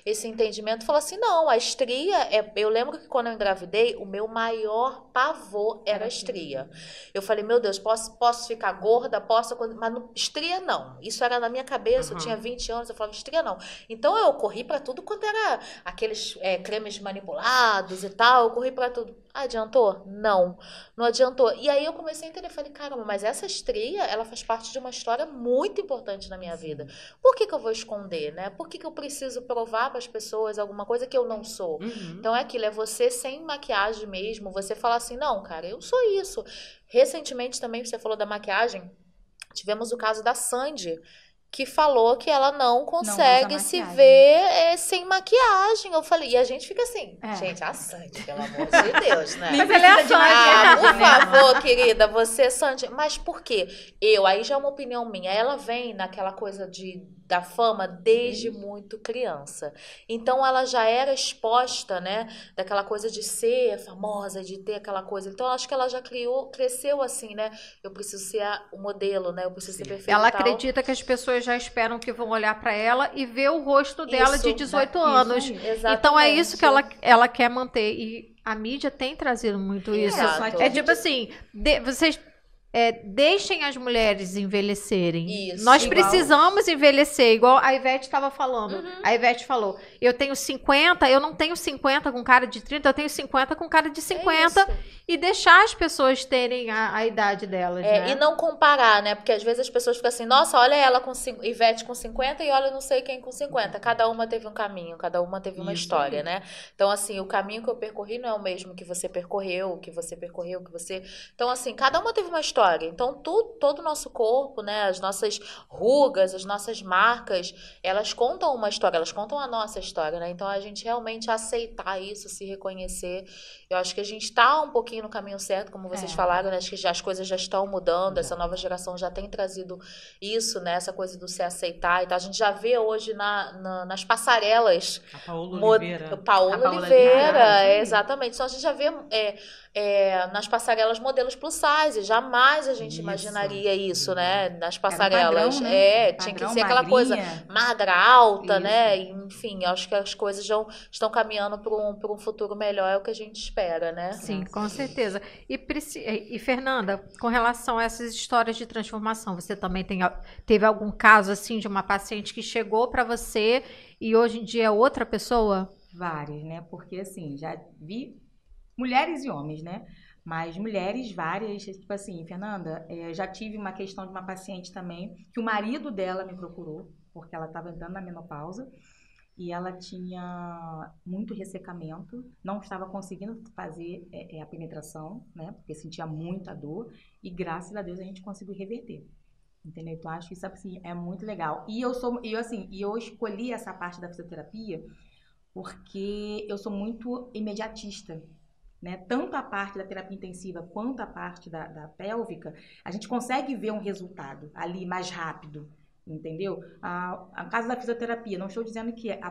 esse entendimento. Falou assim, não, a estria... Eu lembro que quando eu engravidei, o meu maior pavor era a estria. Eu falei, meu Deus, posso ficar gorda? Posso... Mas estria não. Isso era na minha cabeça, eu tinha 20 anos, eu falava, estria não. Então, eu corri pra tudo quanto era aqueles cremes manipulados e tal. Eu corri pra tudo. Adiantou? Não adiantou. E aí eu comecei a entender, falei, caramba, mas essa estria, ela faz parte de uma história muito importante na minha vida. Por que eu vou esconder, né? Por que eu preciso provar para as pessoas alguma coisa que eu não sou? Então é aquilo, é você sem maquiagem mesmo, você falar assim, não, cara, eu sou isso. Recentemente também, você falou da maquiagem, tivemos o caso da Sandy, que falou que ela não consegue se ver sem maquiagem. Eu falei, e a gente fica assim, gente, a Sandy, pelo amor de Deus, né? Mas ela é a Sandy. Por favor, querida, você, Sandy. Mas por quê? Aí já é uma opinião minha, ela vem naquela coisa da fama desde muito criança. Então, ela já era exposta, né, daquela coisa de ser famosa, de ter aquela coisa. Então, acho que ela já cresceu assim, né? Eu preciso ser o modelo, né? Eu preciso ser perfeita. Ela acredita que as pessoas já esperam que vão olhar para ela e ver o rosto dela de 18 anos. Então, é isso que ela quer manter. E a mídia tem trazido muito isso. É tipo assim, vocês... deixem as mulheres envelhecerem. Isso, nós precisamos envelhecer, igual a Ivete estava falando. A Ivete falou, eu tenho 50, eu não tenho 50 com cara de 30, eu tenho 50 com cara de 50. E deixar as pessoas terem a idade delas, né? E não comparar, né? Porque às vezes as pessoas ficam assim, nossa, olha ela com Ivete com 50 e olha não sei quem com 50. Cada uma teve um caminho, cada uma teve uma história, né? Então, assim, o caminho que eu percorri não é o mesmo que você percorreu, que você... Então, assim, cada uma teve uma história. Então, todo o nosso corpo, né, as nossas rugas, as nossas marcas, elas contam uma história, elas contam a nossa história, né? Então, a gente realmente aceitar isso, se reconhecer. Eu acho que a gente está um pouquinho no caminho certo, como vocês falaram, né? Acho que as coisas já estão mudando, essa nova geração já tem trazido isso, né? Essa coisa do se aceitar e tal. A gente já vê hoje nas passarelas... A Paola Oliveira, exatamente. Então, a gente já vê... nas passarelas modelos plus size, jamais a gente imaginaria isso, né? Nas passarelas, padrão, né? Tinha que Padrão, ser aquela coisa magra, alta, isso. né? Enfim, acho que as coisas já estão caminhando para um futuro melhor, é o que a gente espera, né? Sim, com certeza. E Fernanda, com relação a essas histórias de transformação, você também teve algum caso assim de uma paciente que chegou para você e hoje em dia é outra pessoa? Várias, né? Porque assim, já vi mulheres e homens, né? Mas mulheres várias, tipo assim, Fernanda, já tive uma questão de uma paciente também, que o marido dela me procurou, porque ela estava entrando na menopausa, e ela tinha muito ressecamento, não estava conseguindo fazer a penetração, né? Porque sentia muita dor, e graças a Deus a gente conseguiu reverter. Entendeu? Então, acho que isso assim, é muito legal. E eu escolhi essa parte da fisioterapia porque eu sou muito imediatista. Né? Tanto a parte da terapia intensiva quanto a parte da pélvica, a gente consegue ver um resultado ali mais rápido, entendeu? A caso da fisioterapia, não estou dizendo que é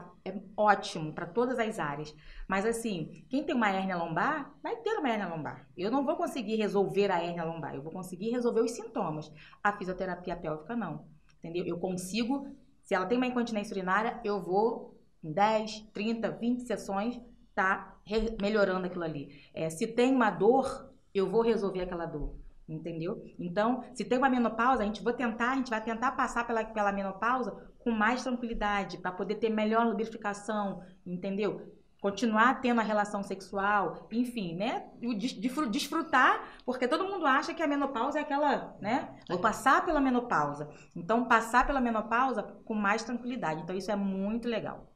ótimo para todas as áreas, mas assim, quem tem uma hérnia lombar, vai ter uma hérnia lombar. Eu não vou conseguir resolver a hérnia lombar, eu vou conseguir resolver os sintomas. A fisioterapia pélvica não, entendeu? Eu consigo, se ela tem uma incontinência urinária, eu vou em 10, 30, 20 sessões, tá melhorando aquilo ali. Se tem uma dor, eu vou resolver aquela dor. Entendeu? Então, se tem uma menopausa, a gente vai tentar passar pela menopausa com mais tranquilidade, para poder ter melhor lubrificação, entendeu? Continuar tendo a relação sexual, enfim, né? Desfrutar, porque todo mundo acha que a menopausa é aquela, né? Vou passar pela menopausa. Então, passar pela menopausa com mais tranquilidade. Então, isso é muito legal.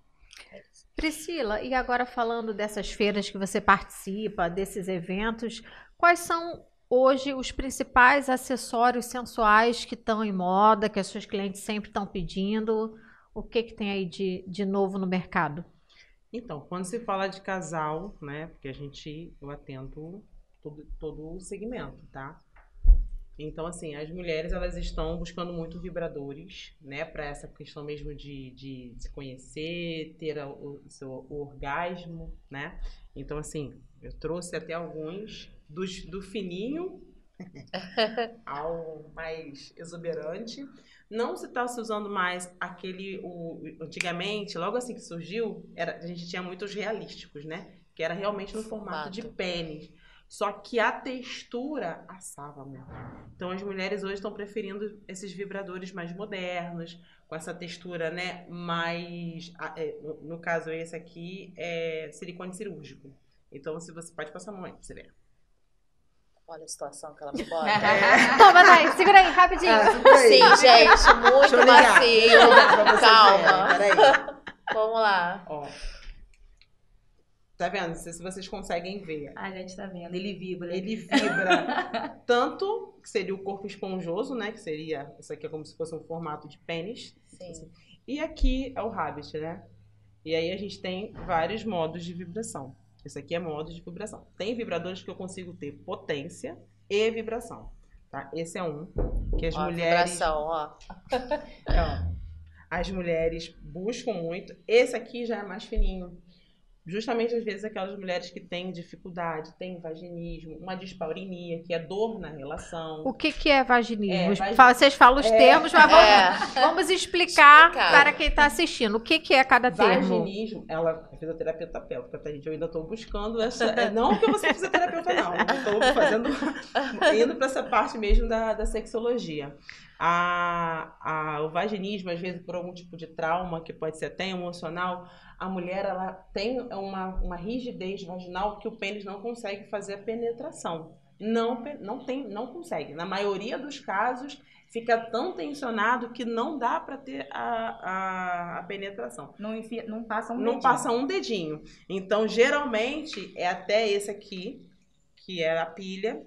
Priscila, e agora falando dessas feiras que você participa, desses eventos, quais são hoje os principais acessórios sensuais que estão em moda, que as suas clientes sempre estão pedindo? O que tem aí de novo no mercado? Então, quando se fala de casal, né, porque eu atendo todo o segmento, tá? Então, assim, as mulheres, elas estão buscando muito vibradores, né, para essa questão mesmo de se conhecer, ter o seu orgasmo, né? Então, assim, eu trouxe até alguns do fininho ao mais exuberante. Não se está se usando mais antigamente, logo assim que surgiu, a gente tinha muitos realísticos, né? Que era realmente no formato de pênis. Só que a textura assava muito. Então as mulheres hoje estão preferindo esses vibradores mais modernos, com essa textura, né, mais... No caso, esse aqui é silicone cirúrgico. Então você pode passar a mão aí pra você ver. Olha a situação que ela me bota. Toma, Dai, segura aí, rapidinho. Sim, gente, muito macio. Calma. Peraí. Vamos lá. Ó. Tá vendo? Não sei se vocês conseguem ver. A gente tá vendo. Ele vibra. Ele vibra. Tanto que seria o corpo esponjoso, né? Que seria... Isso aqui é como se fosse um formato de pênis. Sim. E aqui é o Rabbit, né? E aí a gente tem vários modos de vibração. Esse aqui é modo de vibração. Tem vibradores que eu consigo ter potência e vibração, tá? Esse é um que as mulheres... Vibração, ó. As mulheres buscam muito. Esse aqui já é mais fininho. Justamente, às vezes, aquelas mulheres que têm dificuldade, têm vaginismo, uma dispaurinia, que é dor na relação. O que é vaginismo? Vocês falam os termos, mas vamos explicar para quem está assistindo. O que é cada termo? Vaginismo, ela é fisioterapeuta pélvica, tá, gente? Eu ainda estou buscando essa... Não que eu vou ser fisioterapeuta, não. Estou indo para essa parte mesmo da sexologia. O vaginismo, às vezes, por algum tipo de trauma, que pode ser até emocional, a mulher, ela tem uma rigidez vaginal que o pênis não consegue fazer a penetração. Não consegue. Na maioria dos casos, fica tão tensionado que não dá para ter a penetração. Não passa um dedinho. Então, geralmente, é até esse aqui, que é a pilha,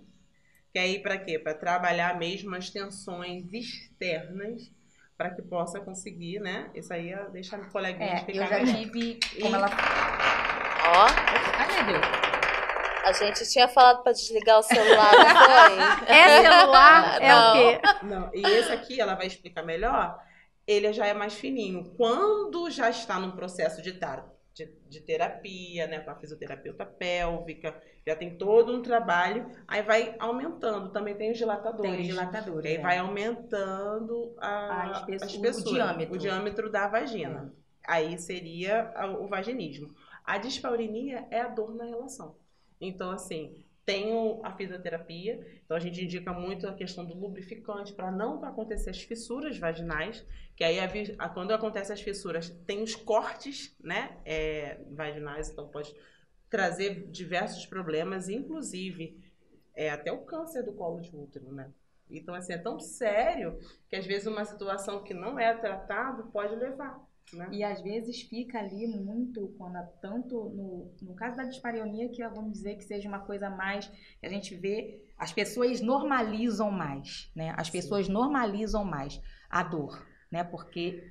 que é aí para quê? Para trabalhar mesmo as tensões externas, para que possa conseguir, né? Isso aí é deixar a coleguinha explicar melhor. Eu já tive como ela... Ó. Ai, meu Deus. A gente tinha falado para desligar o celular, não foi? É celular? É Não. o quê? Não, e esse aqui, ela vai explicar melhor, ele já é mais fininho. Quando já está num processo de terapia, né, com a fisioterapeuta pélvica, já tem todo um trabalho, aí vai aumentando. Também tem os dilatadores. Tem os dilatadores. Aí vai aumentando a espessura, o diâmetro da vagina. Aí seria o vaginismo. A dispaurinia é a dor na relação. Então, assim, tem a fisioterapia, então a gente indica muito a questão do lubrificante para não acontecer as fissuras vaginais, que aí quando acontecem as fissuras, tem os cortes, né, vaginais, então pode trazer diversos problemas, inclusive até o câncer do colo de útero, né? Então, assim, é tão sério que às vezes uma situação que não é tratada pode levar. Né? E às vezes fica ali muito, tanto no caso da dispareunia, que vamos dizer que seja uma coisa mais, que a gente vê, as pessoas normalizam mais, né? As pessoas normalizam mais a dor, né? Porque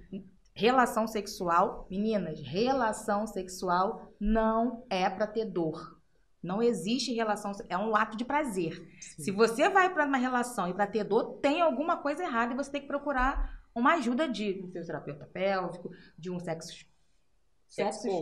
relação sexual, meninas, relação sexual não é para ter dor. Não existe relação, é um ato de prazer. Sim. Se você vai para uma relação e para ter dor, tem alguma coisa errada e você tem que procurar uma ajuda de um fisioterapeuta pélvico, de um sex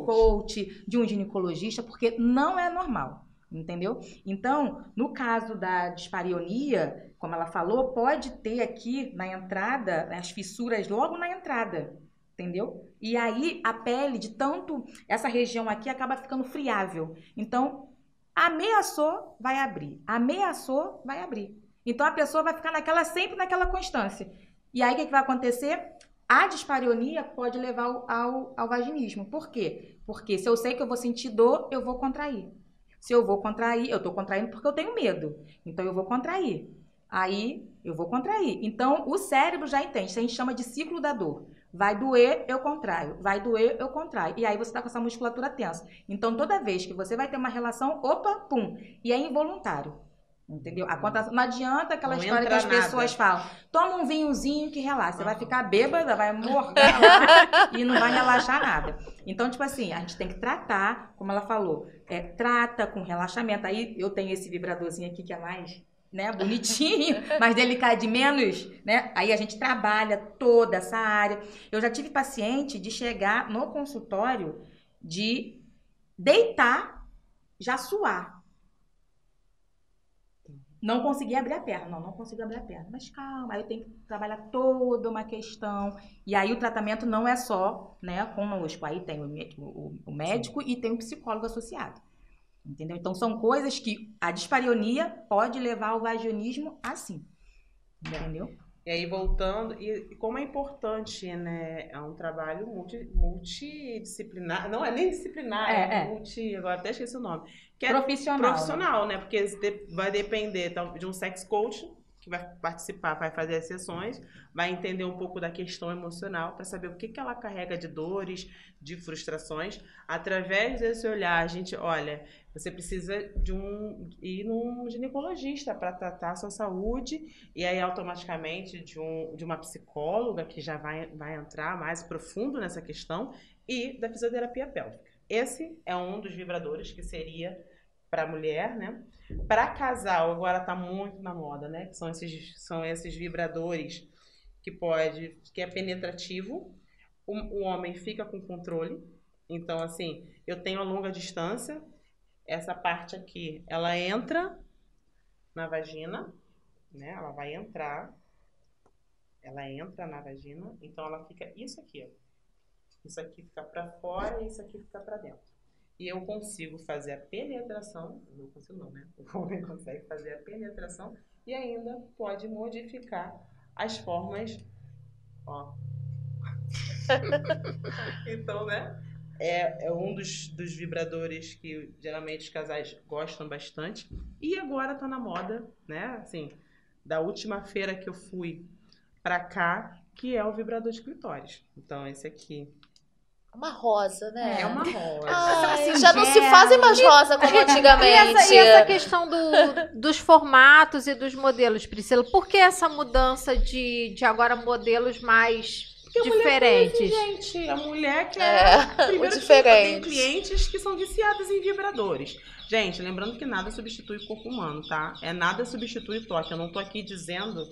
coach, de um ginecologista, porque não é normal, entendeu? Então, no caso da dispareunia, como ela falou, pode ter aqui na entrada, as fissuras logo na entrada, entendeu? E aí a pele, de tanto, essa região aqui acaba ficando friável. Então, ameaçou, vai abrir. Ameaçou, vai abrir. Então a pessoa vai ficar sempre naquela constância. E aí o que vai acontecer? A dispareunia pode levar ao vaginismo. Por quê? Porque se eu sei que eu vou sentir dor, eu vou contrair. Se eu vou contrair, eu estou contraindo porque eu tenho medo. Então eu vou contrair. Aí eu vou contrair. Então o cérebro já entende. Isso a gente chama de ciclo da dor. Vai doer, eu contraio. Vai doer, eu contraio. E aí você está com essa musculatura tensa. Então toda vez que você vai ter uma relação, opa, pum. E é involuntário. Entendeu? Não adianta aquela história que as pessoas falam. Toma um vinhozinho que relaxa. Você vai ficar bêbada, vai morgar lá e não vai relaxar nada. Então, tipo assim, a gente tem que tratar, como ela falou, trata com relaxamento. Aí eu tenho esse vibradorzinho aqui que é mais, né, bonitinho, mais delicado, menos, né? Aí a gente trabalha toda essa área. Eu já tive paciente de chegar no consultório de deitar, já suar. Não consegui abrir a perna, não consegui abrir a perna. Mas calma, aí eu tenho que trabalhar toda uma questão. E aí o tratamento não é só, né, conosco. Aí tem o médico e tem o psicólogo associado. Entendeu? Então são coisas que a dispareunia pode levar ao vaginismo assim. Entendeu? E aí voltando, e como é importante, né, é um trabalho multidisciplinar, não é nem disciplinar, agora até esqueci o nome. Que é profissional, né, porque vai depender de um sex coach, que vai participar, vai fazer as sessões, vai entender um pouco da questão emocional, para saber o que ela carrega de dores, de frustrações. Através desse olhar, a gente, olha, você precisa ir num ginecologista para tratar a sua saúde, e aí automaticamente de uma psicóloga que já vai entrar mais profundo nessa questão, e da fisioterapia pélvica. Esse é um dos vibradores que seria para mulher, né? Para casal, agora está muito na moda, né? Que são esses vibradores que é penetrativo. O homem fica com controle. Então, assim, eu tenho a longa distância. Essa parte aqui, ela entra na vagina, né? Ela vai entrar. Ela entra na vagina. Então, ela fica isso aqui, ó. Isso aqui fica para fora e isso aqui fica para dentro. E eu consigo fazer a penetração, não consigo não, né? O homem consegue fazer a penetração e ainda pode modificar as formas, ó. Então, né? É um dos vibradores que geralmente os casais gostam bastante. E agora tá na moda, né? Assim, da última feira que eu fui pra cá, que é o vibrador de clitóris. Então, esse aqui. Uma rosa, né? É uma rosa. Ai, já não se fazem mais rosa como antigamente. E essa questão dos formatos e dos modelos, Priscila? Por que essa mudança de agora modelos mais diferentes? Gente, a mulher que primeiro tem clientes que são viciadas em vibradores. Gente, lembrando que nada substitui o corpo humano, tá? Nada substitui toque. Eu não tô aqui dizendo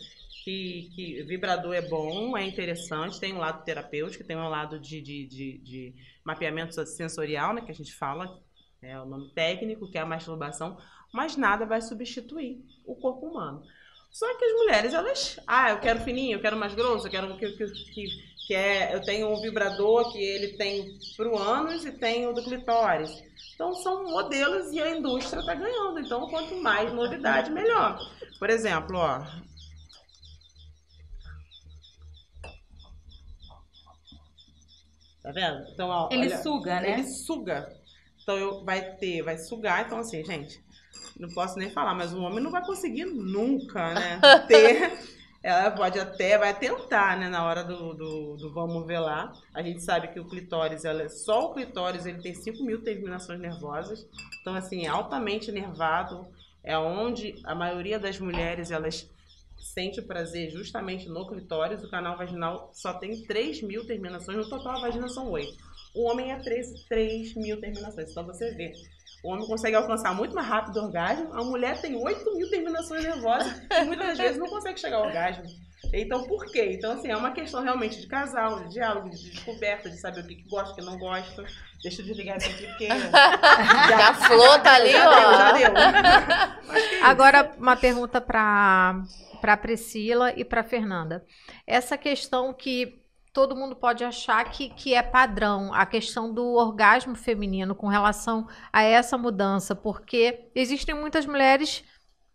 que vibrador é bom, é interessante, tem um lado terapêutico, tem um lado de mapeamento sensorial, né, que a gente fala, é o nome técnico, que é a masturbação, mas nada vai substituir o corpo humano. Só que as mulheres, elas, eu quero fininho, eu quero mais grosso, eu quero eu tenho um vibrador que ele tem pro ânus e tem o do clitóris. Então são modelos e a indústria está ganhando, então quanto mais novidade, melhor. Por exemplo, ó, tá vendo? Então, ó, ele suga, né? Ele suga. Então, vai sugar. Então, assim, gente, não posso nem falar, mas o homem não vai conseguir nunca, né? Ela vai tentar, né? Na hora do vamos ver lá. A gente sabe que o clitóris, só o clitóris, ele tem 5.000 terminações nervosas. Então, assim, é altamente nervado. É onde a maioria das mulheres, elas sente o prazer justamente no clitóris. O canal vaginal só tem 3.000 terminações, no total a vagina são 8. O homem é 3.000 terminações, então você vê. O homem consegue alcançar muito mais rápido o orgasmo, a mulher tem 8.000 terminações nervosas e muitas das vezes não consegue chegar ao orgasmo. Então, por quê? Então, assim, é uma questão realmente de casal, de diálogo, de descoberta, de saber o que gosta, o que não gosta. Deixa eu desligar isso aqui, porque... A flor tá ali, ó. Já deu. Agora, uma pergunta para Priscila e para Fernanda. Essa questão que todo mundo pode achar que é padrão a questão do orgasmo feminino com relação a essa mudança, porque existem muitas mulheres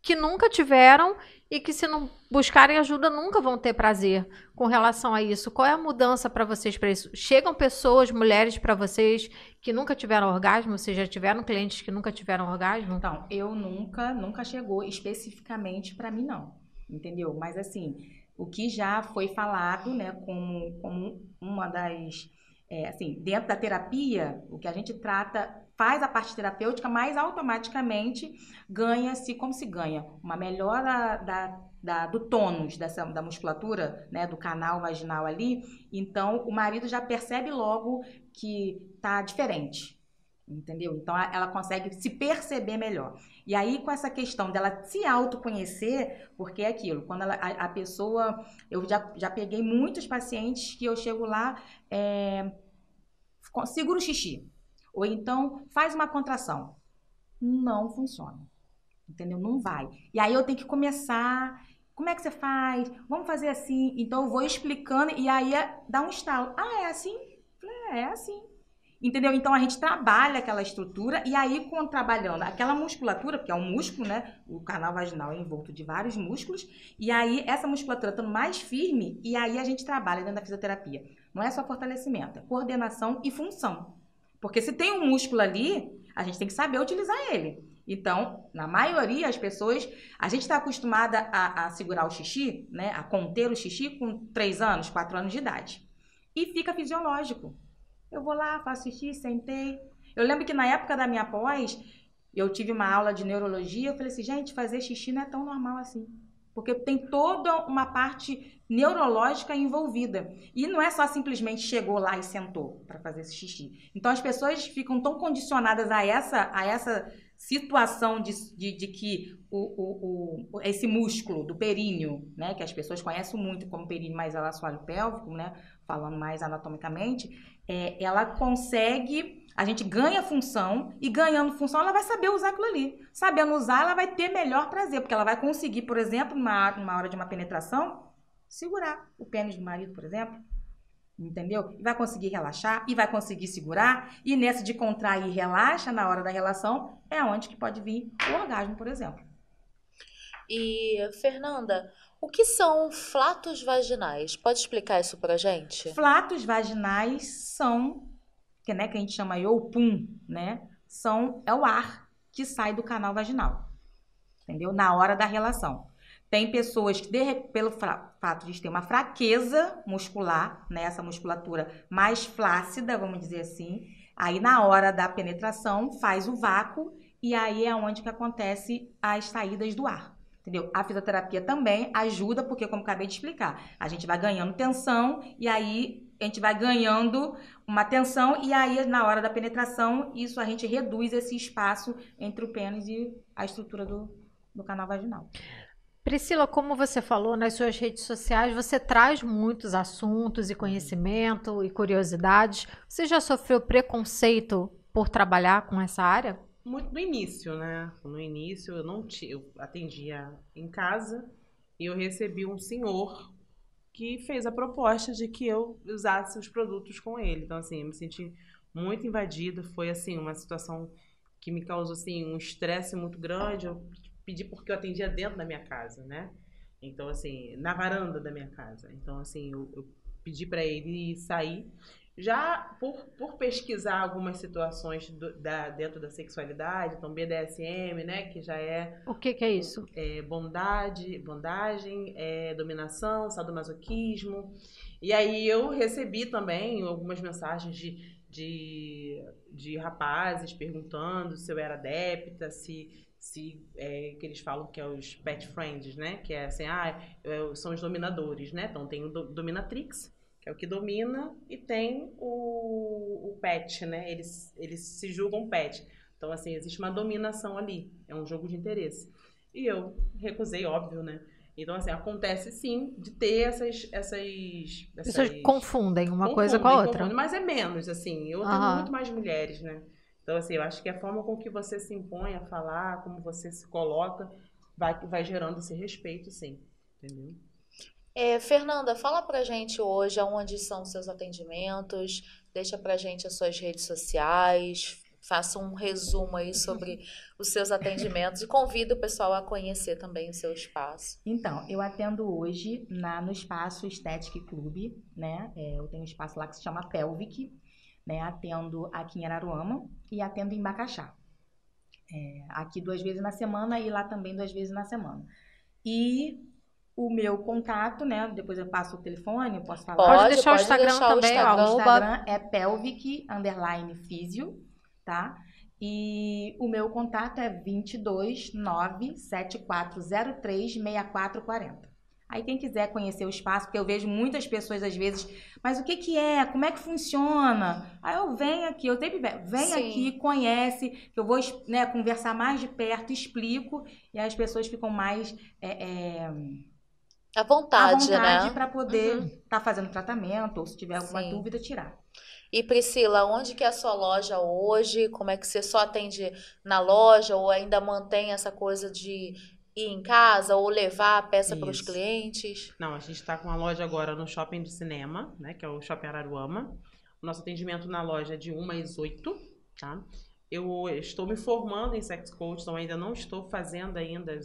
que nunca tiveram e que, se não buscarem ajuda, nunca vão ter prazer com relação a isso. Qual é a mudança para vocês para isso? Chegam pessoas, mulheres para vocês que nunca tiveram orgasmo? Vocês já tiveram clientes que nunca tiveram orgasmo? Então, eu nunca chegou especificamente para mim, não. Entendeu? Mas, assim, o que já foi falado, né, como uma das... assim, dentro da terapia, o que a gente trata, faz a parte terapêutica, mas automaticamente ganha-se, como se ganha? Uma melhora do tônus da musculatura, né, do canal vaginal ali. Então, o marido já percebe logo que tá diferente. Entendeu? Então, ela consegue se perceber melhor. E aí, com essa questão dela se autoconhecer, porque é aquilo, quando a pessoa... Eu já peguei muitos pacientes que eu chego lá, segura o xixi. Ou então, faz uma contração. Não funciona. Entendeu? Não vai. E aí, eu tenho que começar... Como é que você faz? Vamos fazer assim. Então, eu vou explicando e aí dá um estalo. Ah, é assim? É assim. Entendeu? Então, a gente trabalha aquela estrutura e aí, trabalhando aquela musculatura, porque é um músculo, né? O canal vaginal é envolto de vários músculos. E aí, essa musculatura estando mais firme, e aí a gente trabalha dentro da fisioterapia. Não é só fortalecimento, é coordenação e função. Porque se tem um músculo ali, a gente tem que saber utilizar ele. Então, na maioria, as pessoas... A gente está acostumada a segurar o xixi, né? A conter o xixi com 3 anos, 4 anos de idade. E fica fisiológico. Eu vou lá, faço xixi, sentei. Eu lembro que na época da minha pós, eu tive uma aula de neurologia, eu falei assim, gente, fazer xixi não é tão normal assim. Porque tem toda uma parte neurológica envolvida. E não é só simplesmente chegou lá e sentou para fazer esse xixi. Então as pessoas ficam tão condicionadas a essa situação de que esse músculo do períneo, né, que as pessoas conhecem muito como períneo mais o assoalho pélvico, né, falando mais anatomicamente, ela consegue, a gente ganha função, e ganhando função ela vai saber usar aquilo ali. Sabendo usar, ela vai ter melhor prazer, porque ela vai conseguir, por exemplo, numa hora de uma penetração, segurar o pênis do marido, por exemplo. Entendeu? E vai conseguir relaxar, e vai conseguir segurar, e nessa de contrair e relaxa na hora da relação, é onde que pode vir o orgasmo, por exemplo. E, Fernanda, o que são flatos vaginais? Pode explicar isso pra gente? Flatos vaginais são, que a gente chama Yopum, né? É o ar que sai do canal vaginal, entendeu? Na hora da relação. Tem pessoas que, pelo fato de ter uma fraqueza muscular, né? Essa musculatura mais flácida, vamos dizer assim, aí na hora da penetração faz o vácuo e aí é onde que acontece as saídas do ar. Entendeu? A fisioterapia também ajuda, porque, como acabei de explicar, a gente vai ganhando tensão e aí a gente vai ganhando uma tensão e aí, na hora da penetração, isso a gente reduz esse espaço entre o pênis e a estrutura do canal vaginal. Priscila, como você falou nas suas redes sociais, você traz muitos assuntos e conhecimento e curiosidades. Você já sofreu preconceito por trabalhar com essa área? Muito no início, né? No início eu atendia em casa e eu recebi um senhor que fez a proposta de que eu usasse os produtos com ele. Então, assim, eu me senti muito invadida. Foi, assim, uma situação que me causou, assim, um estresse muito grande. Eu pedi porque eu atendia dentro da minha casa, né? Então, assim, na varanda da minha casa. Então, assim, eu pedi para ele sair. Já por pesquisar algumas situações dentro da sexualidade, então BDSM, né, que já é... O que é isso? Bondagem, dominação, sadomasoquismo. E aí eu recebi também algumas mensagens de rapazes perguntando se eu era adepta, que eles falam que é os pet friends, né, que é assim, são os dominadores, né, então tem o dominatrix, é o que domina, e tem o pet, né? Eles se julgam pet. Então, assim, existe uma dominação ali. É um jogo de interesse. E eu recusei, óbvio, né? Então, assim, acontece sim de ter essas pessoas confundem uma coisa com a outra. Confundem, mas é menos, assim. Eu tenho muito mais mulheres, né? Então, assim, eu acho que a forma com que você se impõe a falar, como você se coloca, vai gerando esse respeito, sim. Entendeu? Fernanda, fala pra gente hoje aonde são os seus atendimentos, deixa pra gente as suas redes sociais, faça um resumo aí sobre os seus atendimentos e convida o pessoal a conhecer também o seu espaço. Então, eu atendo hoje no espaço Estética Clube, né? Eu tenho um espaço lá que se chama Pelvic, né? Atendo aqui em Araruama e atendo em Bacaxá. Aqui 2 vezes na semana e lá também 2 vezes na semana. E o meu contato, né? Depois eu passo o telefone, eu posso falar. Pode deixar o Instagram também, O arroba... Instagram é pelvic_physio, tá? E o meu contato é 22974036440. Aí quem quiser conhecer o espaço, porque eu vejo muitas pessoas às vezes, mas o que é? Como é que funciona? Aí eu venho aqui, eu sempre venho aqui, conhece, que eu vou, né, conversar mais de perto, explico, e as pessoas ficam mais à vontade, né? Para poder estar fazendo tratamento, ou se tiver alguma dúvida, tirar. E Priscila, onde que é a sua loja hoje? Como é que você só atende na loja ou ainda mantém essa coisa de ir em casa ou levar a peça para os clientes? Não, a gente está com a loja agora no Shopping do Cinema, né, que é o Shopping Araruama. O nosso atendimento na loja é de 1 às 8, tá? Eu estou me formando em sex coach, então ainda não estou fazendo ainda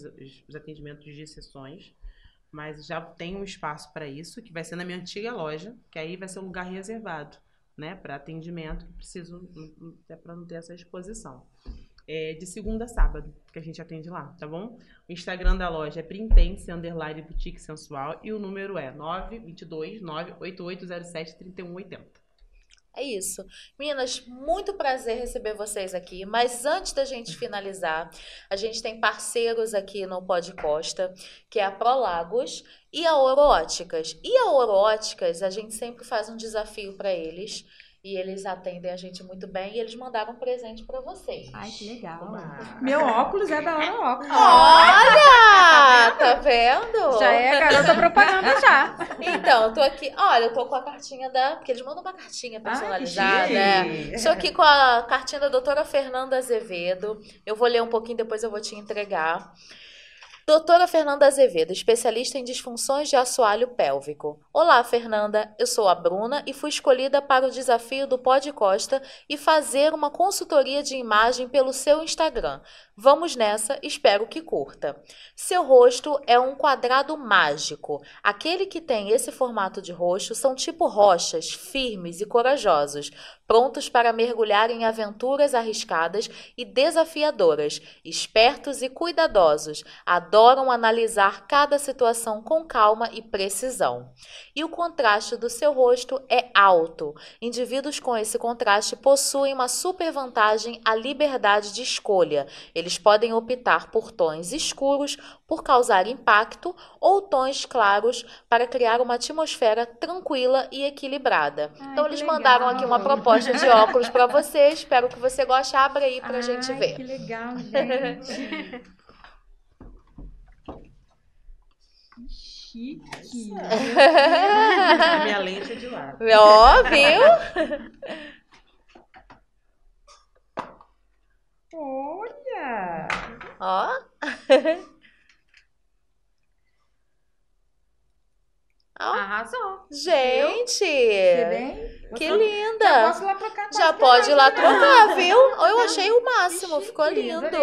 os atendimentos de sessões, mas já tenho um espaço para isso, que vai ser na minha antiga loja, que aí vai ser um lugar reservado, né, para atendimento, que preciso, até para não ter essa exposição. De segunda a sábado que a gente atende lá, tá bom? O Instagram da loja é Printense_Boutique Sensual e o número é 922-98807-3180. É isso. Meninas, muito prazer receber vocês aqui, mas antes da gente finalizar, a gente tem parceiros aqui no Pod Costa, que é a Prolagos e a Oróticas. E a Oróticas, a gente sempre faz um desafio para eles. E eles atendem a gente muito bem e eles mandaram um presente pra vocês. Ai, que legal. Meu óculos é da Hora Óculos. Olha! Tá vendo? Já é a garota propaganda já. Então, eu tô aqui. Olha, eu tô com a cartinha da... Porque eles mandam uma cartinha personalizada. Estou aqui com a cartinha da doutora Fernanda Azevedo. Eu vou ler um pouquinho, depois eu vou te entregar. Doutora Fernanda Azevedo, especialista em disfunções de assoalho pélvico. Olá, Fernanda. Eu sou a Bruna e fui escolhida para o desafio do Pod Costa e fazer uma consultoria de imagem pelo seu Instagram. Vamos nessa, espero que curta. Seu rosto é um quadrado mágico. Aquele que tem esse formato de rosto são tipo rochas, firmes e corajosos, prontos para mergulhar em aventuras arriscadas e desafiadoras, espertos e cuidadosos, adoram analisar cada situação com calma e precisão. E o contraste do seu rosto é alto. Indivíduos com esse contraste possuem uma super vantagem à liberdade de escolha. Eles podem optar por tons escuros por causar impacto ou tons claros para criar uma atmosfera tranquila e equilibrada. Então eles mandaram aqui uma proposta de óculos para você. Espero que você goste. Abra aí pra gente ver. Que legal, gente. Chique. A minha lente é de lado. Ó, viu? Olha! Ó. Arrasou. Gente! Que linda! Já posso ir lá trocar. Já pode ir lá trocar, viu? Eu achei o máximo, ficou lindo.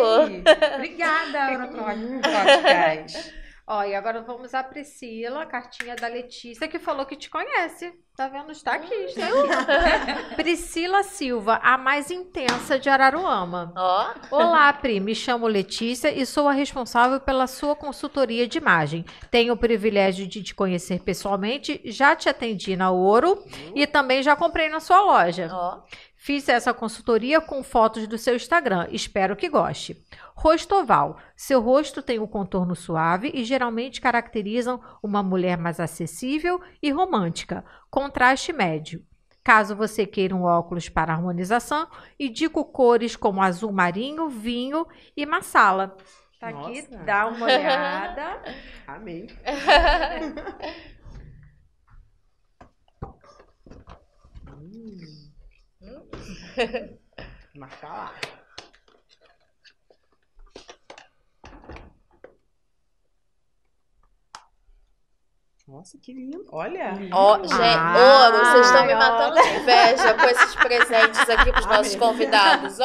Obrigada, Oróticas. Ó, e agora vamos à Priscila, a cartinha da Letícia, que falou que te conhece. Tá vendo? Está aqui. Está aqui. Priscila Silva, a mais intensa de Araruama. Ó. Olá, Pri. Me chamo Letícia e sou a responsável pela sua consultoria de imagem. Tenho o privilégio de te conhecer pessoalmente. Já te atendi na Ouro e também já comprei na sua loja. Ó. Fiz essa consultoria com fotos do seu Instagram. Espero que goste. Rosto oval. Seu rosto tem um contorno suave e geralmente caracterizam uma mulher mais acessível e romântica. Contraste médio. Caso você queira um óculos para harmonização, indico cores como azul marinho, vinho e marsala. Tá aqui, dá uma olhada. Amei. Marca lá. Nossa, que lindo. Olha. Ó, gente, ouro, vocês estão me matando de inveja com esses presentes aqui pros nossos convidados.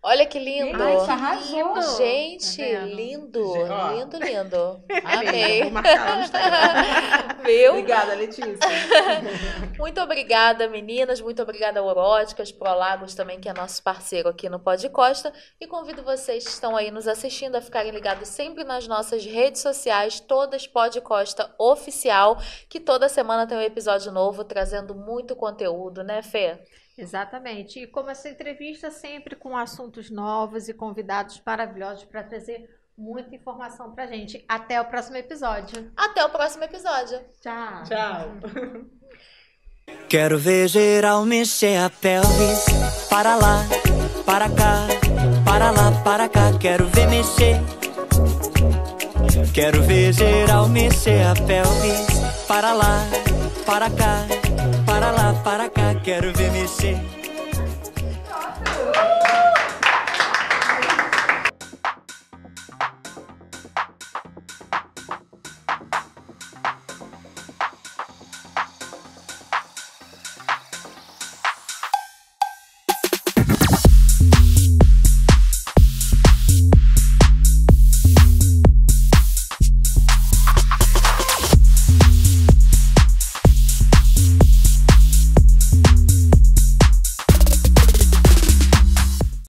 Olha que lindo. Ai, arrasou. Gente, Tá vendo? lindo, Ó. lindo. Amei. Amei. Vou marcar no Instagram. Viu? Obrigada, Letícia. Muito obrigada, meninas. Muito obrigada, Euróticas, Prolagos também, que é nosso parceiro aqui no Pod Costa. E convido vocês que estão aí nos assistindo a ficarem ligados sempre nas nossas redes sociais, todas Pod Costa Oficial, que toda semana tem um episódio novo, trazendo muito conteúdo, né, Fê? Exatamente. E como essa entrevista sempre com assuntos novos e convidados maravilhosos para trazer muita informação pra gente. Até o próximo episódio. Até o próximo episódio. Tchau. Tchau. Quero ver geral mexer a pelvis. Para lá, para cá, para lá, para cá. Quero ver mexer. Quero ver geral mexer a pelvis. Para lá, para cá, para lá, para cá. Quero ver mexer.